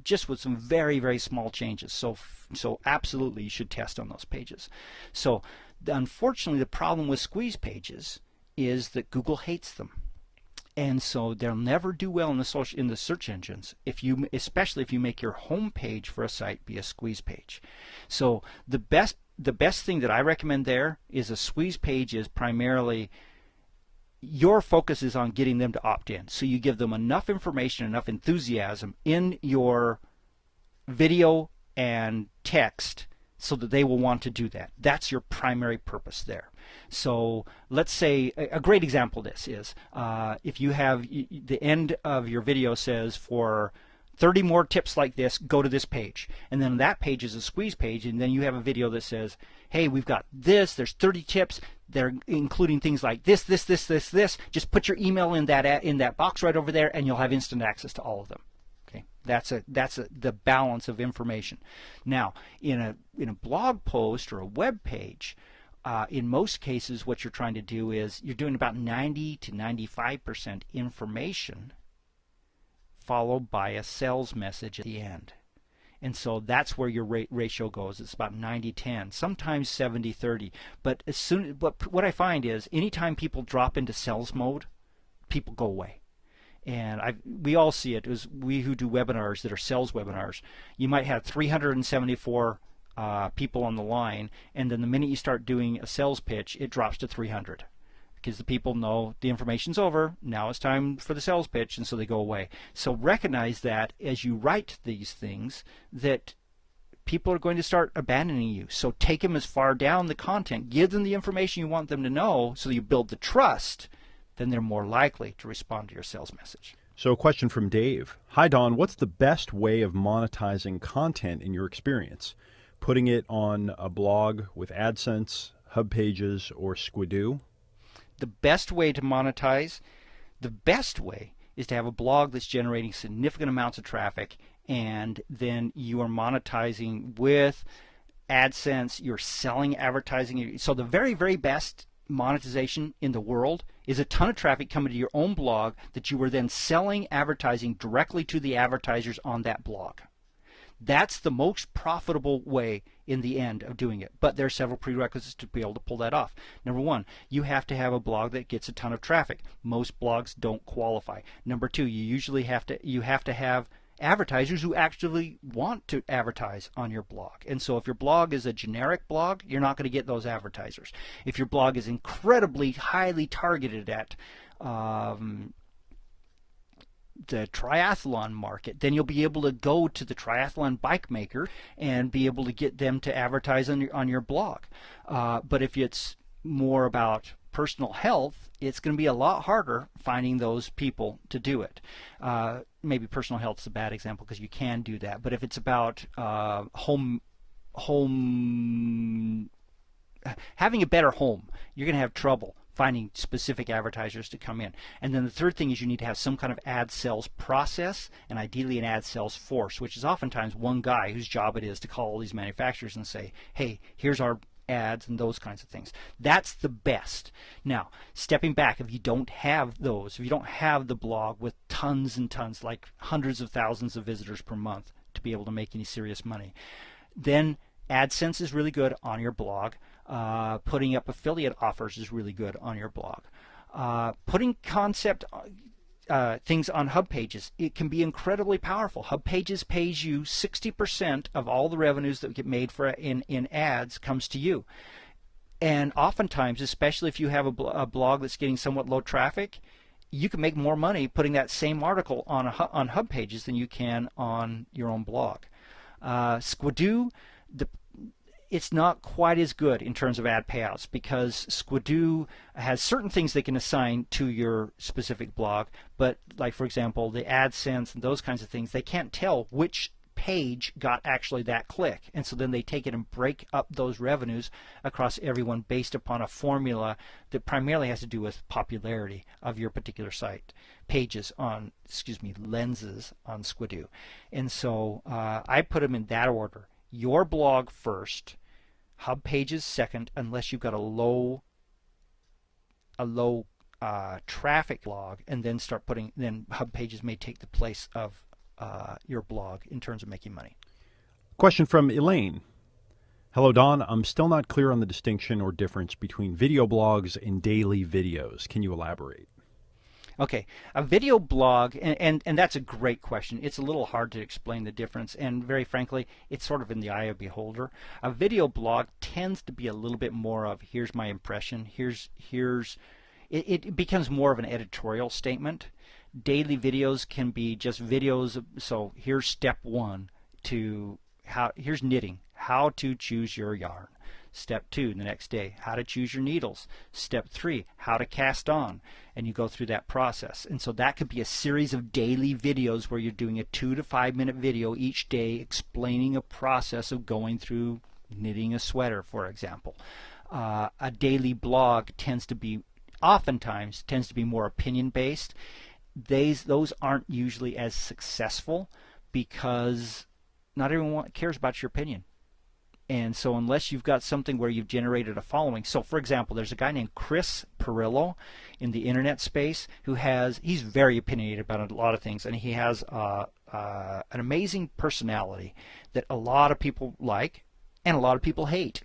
just with some very, very small changes. So absolutely you should test on those pages. So unfortunately, the problem with squeeze pages is that Google hates them. And so they'll never do well in the search engines, especially if you make your home page for a site be a squeeze page. So the best thing that I recommend there is a squeeze page is primarily your focus is on getting them to opt in. So you give them enough information, enough enthusiasm in your video and text so that they will want to do that. That's your primary purpose there. So let's say a great example of this is if you have the end of your video says for 30 more tips like this, go to this page. And then that page is a squeeze page, and then you have a video that says, hey, we've got this, there's 30 tips, they're including things like this, this, this, this, this. Just put your email in that box right over there, and you'll have instant access to all of them. Okay, that's the balance of information. Now, in a blog post or a web page, in most cases, what you're trying to do is you're doing about 90 to 95% information followed by a sales message at the end. And so that's where your ratio goes. It's about 90-10, sometimes 70-30. But what I find is anytime people drop into sales mode, people go away. And we all see it. We who do webinars that are sales webinars, you might have 374 people on the line, and then the minute you start doing a sales pitch, it drops to 300. Because the people know the information's over, now it's time for the sales pitch, and so they go away. So recognize that as you write these things, that people are going to start abandoning you. So take them as far down the content, give them the information you want them to know, so you build the trust, then they're more likely to respond to your sales message. So a question from Dave. Hi, Don. What's the best way of monetizing content in your experience? Putting it on a blog with AdSense, Hub Pages, or Squidoo? The best way to monetize, the best way is to have a blog that's generating significant amounts of traffic, and then you are monetizing with AdSense, you're selling advertising. So the very, very best monetization in the world is a ton of traffic coming to your own blog that you are then selling advertising directly to the advertisers on that blog. That's the most profitable way in the end of doing it. But there are several prerequisites to be able to pull that off. Number one, you have to have a blog that gets a ton of traffic. Most blogs don't qualify. Number two, you have to have advertisers who actually want to advertise on your blog. And so if your blog is a generic blog, you're not going to get those advertisers. If your blog is incredibly highly targeted at the triathlon market, then you'll be able to go to the triathlon bike maker and be able to get them to advertise on your blog. But if it's more about personal health, it's going to be a lot harder finding those people to do it. Maybe personal health is a bad example because you can do that. But if it's about home having a better home, you're going to have trouble finding specific advertisers to come in. And then the third thing is you need to have some kind of ad sales process, and ideally an ad sales force, which is oftentimes one guy whose job it is to call all these manufacturers and say, hey, here's our ads and those kinds of things. That's the best. Now, stepping back, if you don't have those, if you don't have the blog with tons and tons, like hundreds of thousands of visitors per month to be able to make any serious money, then AdSense is really good on your blog. Putting up affiliate offers is really good on your blog. Putting concept things on Hub Pages, it can be incredibly powerful. Hub Pages pays you 60% of all the revenues that get made for in ads comes to you. And oftentimes, especially if you have a blog that's getting somewhat low traffic, you can make more money putting that same article on Hub Pages than you can on your own blog. Squidoo, it's not quite as good in terms of ad payouts because Squidoo has certain things they can assign to your specific blog, but like for example the AdSense and those kinds of things, they can't tell which page got actually that click, and so then they take it and break up those revenues across everyone based upon a formula that primarily has to do with popularity of your particular site. Lenses on Squidoo. And so I put them in that order. Your blog first, Hub Pages second, unless you've got a low traffic blog, and then then Hub Pages may take the place of your blog in terms of making money. Question from Elaine. Hello, Don. I'm still not clear on the distinction or difference between video blogs and daily videos. Can you elaborate? Okay, a video blog, and that's a great question. It's a little hard to explain the difference, and very frankly, it's sort of in the eye of the beholder. A video blog tends to be a little bit more of, here's my impression, it becomes more of an editorial statement. Daily videos can be just videos, so here's step one here's knitting, how to choose your yarn. Step 2, the next day, how to choose your needles. Step 3, how to cast on. And you go through that process. And so that could be a series of daily videos where you're doing a 2 to 5 minute video each day explaining a process of going through knitting a sweater, for example. A daily blog oftentimes tends to be more opinion based. Those aren't usually as successful because not everyone cares about your opinion. And so unless you've got something where you've generated a following. So for example, there's a guy named Chris Perillo in the internet space he's very opinionated about a lot of things, and he has an amazing personality that a lot of people like and a lot of people hate.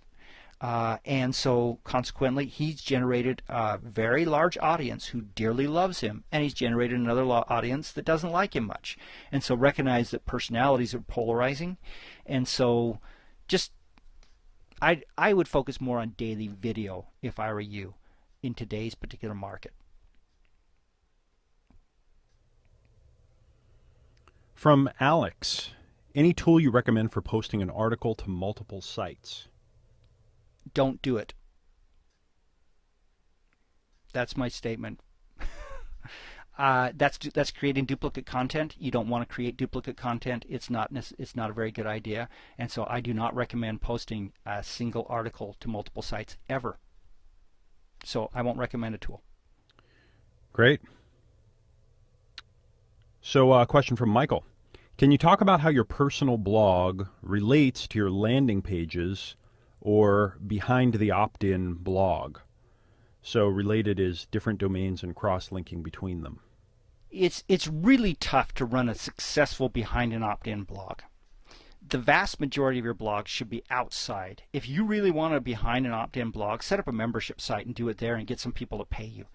And so consequently, he's generated a very large audience who dearly loves him, and he's generated another audience that doesn't like him much. And so recognize that personalities are polarizing. And so I would focus more on daily video if I were you in today's particular market. From Alex, any tool you recommend for posting an article to multiple sites? Don't do it. That's my statement. That's creating duplicate content. You don't want to create duplicate content. It's not a very good idea. And so I do not recommend posting a single article to multiple sites ever. So I won't recommend a tool. Great. So a question from Michael. Can you talk about how your personal blog relates to your landing pages or behind the opt-in blog? So related is different domains and cross-linking between them. It's really tough to run a successful behind an opt-in blog. The vast majority of your blog should be outside. If you really want a behind an opt-in blog, set up a membership site and do it there and get some people to pay you.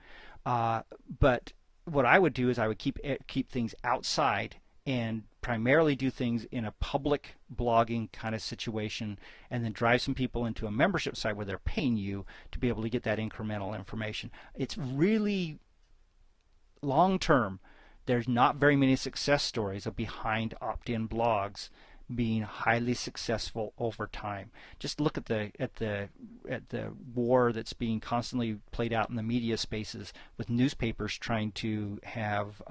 But what I would do is I would keep things outside and primarily do things in a public blogging kind of situation, and then drive some people into a membership site where they're paying you to be able to get that incremental information. It's really long term. There's not very many success stories of behind opt-in blogs being highly successful over time. Just look at the war that's being constantly played out in the media spaces with newspapers trying to have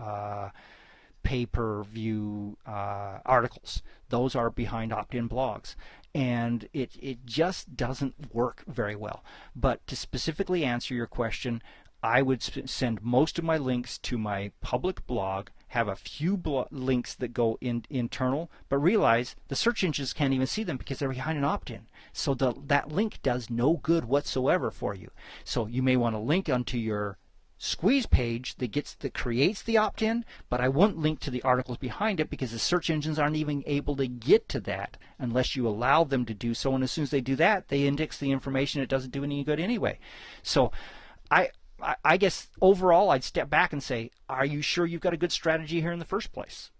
pay-per-view articles. Those are behind opt-in blogs, and it just doesn't work very well. But to specifically answer your question, I would send most of my links to my public blog, have a few links that go internal, but realize the search engines can't even see them because they're behind an opt-in. So that link does no good whatsoever for you. So you may want to link onto your squeeze page that creates the opt-in, but I won't link to the articles behind it because the search engines aren't even able to get to that unless you allow them to do so. And as soon as they do that, they index the information. It doesn't do any good anyway. So I guess overall I'd step back and say, are you sure you've got a good strategy here in the first place?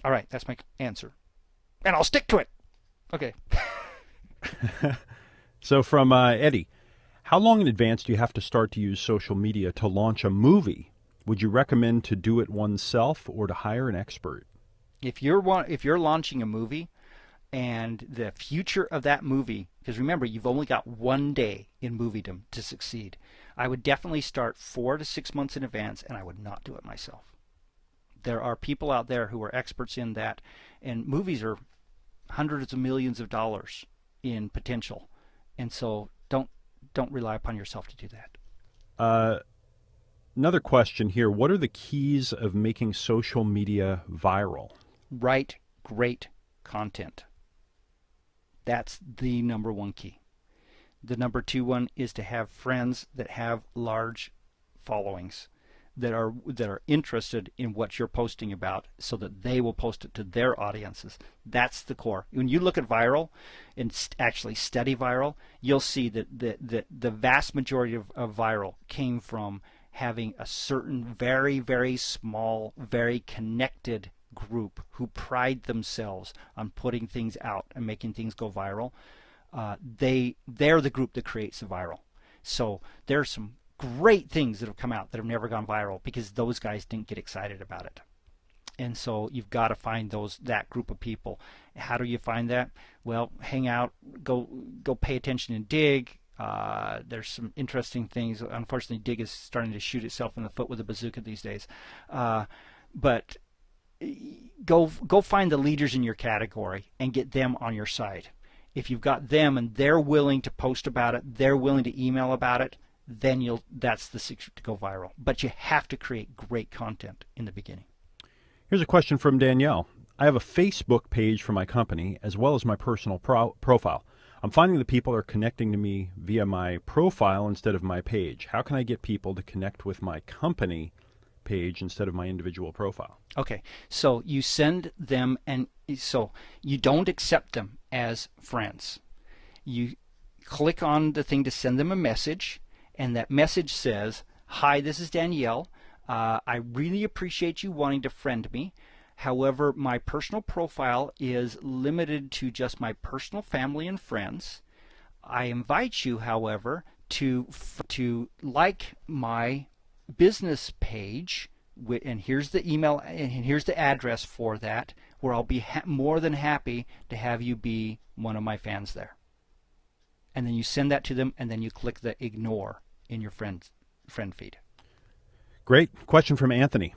All right, that's my answer. And I'll stick to it. Okay. So from Eddie, how long in advance do you have to start to use social media to launch a movie? Would you recommend to do it oneself or to hire an expert? If you're launching a movie and the future of that movie, because remember, you've only got one day in moviedom to succeed, I would definitely start 4 to 6 months in advance, and I would not do it myself. There are people out there who are experts in that, and movies are hundreds of millions of dollars in potential, and so don't rely upon yourself to do that. Another question here. What are the keys of making social media viral? Write great content. That's the number one key. The number two one is to have friends that have large followings that are interested in what you're posting about, so that they will post it to their audiences. That's the core. When you look at viral and actually study viral, you'll see that the vast majority of viral came from having a certain very, very small, very connected group who pride themselves on putting things out and making things go viral. They're the group that creates the viral. So there's some great things that have come out that have never gone viral because those guys didn't get excited about it. And so you've got to find that group of people. How do you find that? Well, hang out, go pay attention and dig. There's some interesting things. Unfortunately, dig is starting to shoot itself in the foot with a bazooka these days. But go find the leaders in your category and get them on your site. If you've got them and they're willing to post about it, they're willing to email about it, then that's the secret to go viral. But you have to create great content in the beginning. Here's a question from Danielle. I have a Facebook page for my company as well as my personal profile. I'm finding that people are connecting to me via my profile instead of my page. How can I get people to connect with my company page instead of my individual profile? Okay, so you send them, and so you don't accept them as friends. You click on the thing to send them a message, and that message says, "Hi, this is Danielle. I really appreciate you wanting to friend me. However, my personal profile is limited to just my personal family and friends. I invite you, however, to like my business page, and here's the email and here's the address for that, where I'll be more than happy to have you be one of my fans there." And then you send that to them, and then you click the ignore in your friend feed. Great question from Anthony.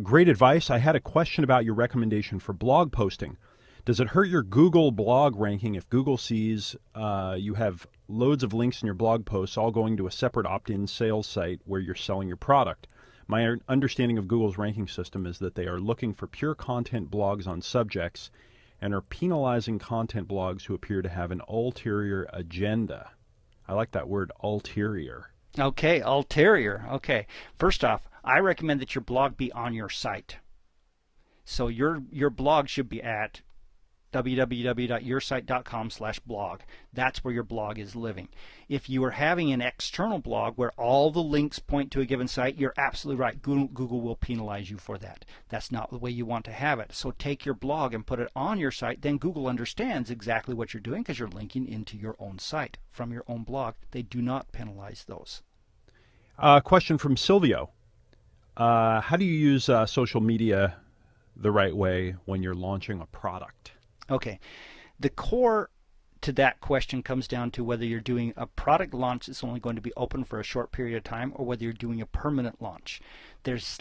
Great advice. I had a question about your recommendation for blog posting. Does it hurt your Google blog ranking if Google sees you have loads of links in your blog posts all going to a separate opt-in sales site where you're selling your product? My understanding of Google's ranking system is that they are looking for pure content blogs on subjects and are penalizing content blogs who appear to have an ulterior agenda. I like that word, ulterior. Okay, ulterior. Okay. First off, I recommend that your blog be on your site. So your blog should be at www.yoursite.com/blog. That's where your blog is living. If you are having an external blog where all the links point to a given site, you're absolutely right. Google will penalize you for that. That's not the way you want to have it. So take your blog and put it on your site. Then Google understands exactly what you're doing because you're linking into your own site from your own blog. They do not penalize those. Question from Silvio. How do you use social media the right way when you're launching a product? Okay, the core to that question comes down to whether you're doing a product launch that's only going to be open for a short period of time or whether you're doing a permanent launch. There's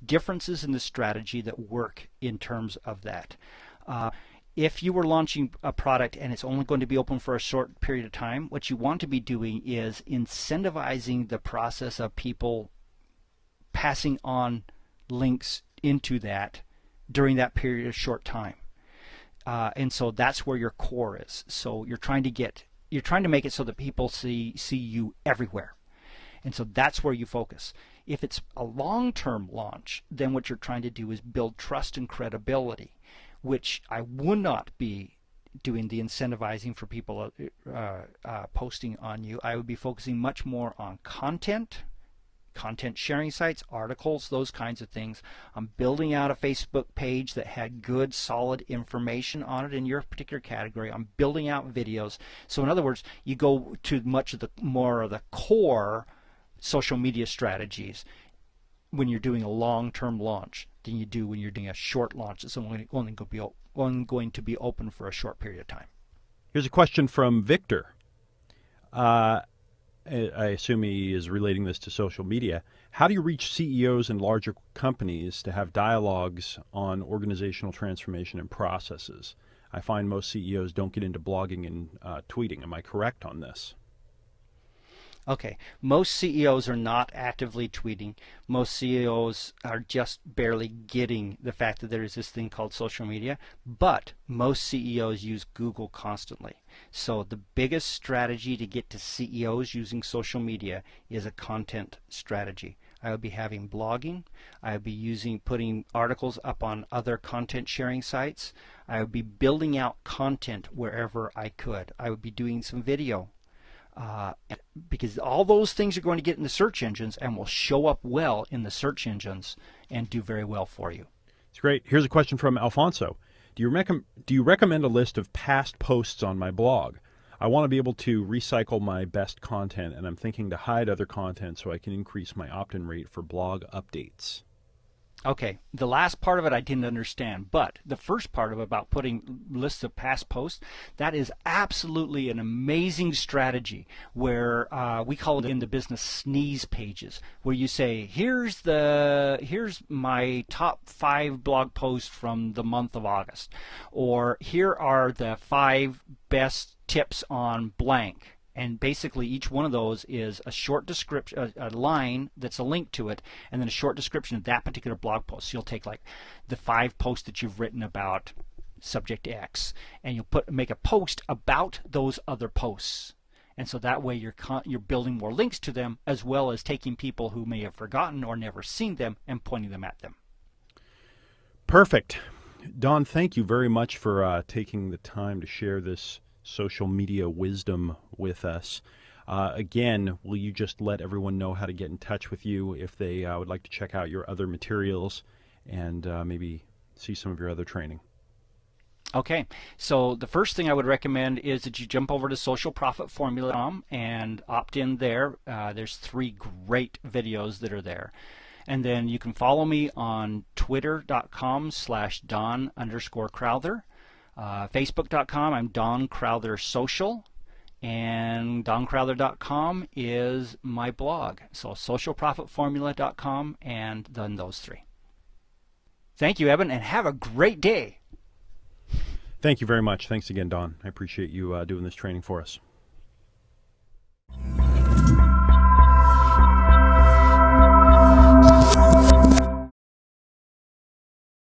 differences in the strategy that work in terms of that. If you were launching a product and it's only going to be open for a short period of time, what you want to be doing is incentivizing the process of people passing on links into that during that period of short time. And so that's where your core is. So you're trying to make it so that people see you everywhere. And so that's where you focus. If it's a long-term launch, then what you're trying to do is build trust and credibility, which I would not be doing the incentivizing for people posting on you. I would be focusing much more on content sharing sites, articles, those kinds of things. I'm building out a Facebook page that had good, solid information on it in your particular category. I'm building out videos. So in other words, you go to much of the more of the core social media strategies when you're doing a long-term launch than you do when you're doing a short launch that's only going to be open for a short period of time. Here's a question from Victor. I assume he is relating this to social media. How do you reach CEOs in larger companies to have dialogues on organizational transformation and processes? I find most CEOs don't get into blogging and tweeting. Am I correct on this? Okay, most CEOs are not actively tweeting. Most CEOs are just barely getting the fact that there is this thing called social media, but most CEOs use Google constantly. So the biggest strategy to get to CEOs using social media is a content strategy. I would be having blogging. I would be putting articles up on other content sharing sites. I would be building out content wherever I could. I would be doing some video. Because all those things are going to get in the search engines and will show up well in the search engines and do very well for you. It's great. Here's a question from Alfonso. Do you recommend a list of past posts on my blog? I want to be able to recycle my best content, and I'm thinking to hide other content so I can increase my opt-in rate for blog updates. Okay, the last part of it I didn't understand, but the first part of it about putting lists of past posts, that is absolutely an amazing strategy where we call it in the business sneeze pages, where you say, here's my top 5 blog posts from the month of August, or here are the 5 best tips on blank. And basically each one of those is a short description, a line that's a link to it, and then a short description of that particular blog post. So you'll take like the 5 posts that you've written about subject X, and you'll make a post about those other posts. And so that way you're building more links to them, as well as taking people who may have forgotten or never seen them and pointing them at them. Perfect. Don, thank you very much for taking the time to share this social media wisdom with us. Again, will you just let everyone know how to get in touch with you if they would like to check out your other materials and maybe see some of your other training? Okay, so the first thing I would recommend is that you jump over to socialprofitformula.com and opt in there. There's 3 great videos that are there. And then you can follow me on twitter.com/Don_Crowther. Facebook.com, I'm Don Crowther Social, and DonCrowther.com is my blog. So socialprofitformula.com, and then those 3. Thank you, Evan, and have a great day. Thank you very much. Thanks again, Don. I appreciate you doing this training for us.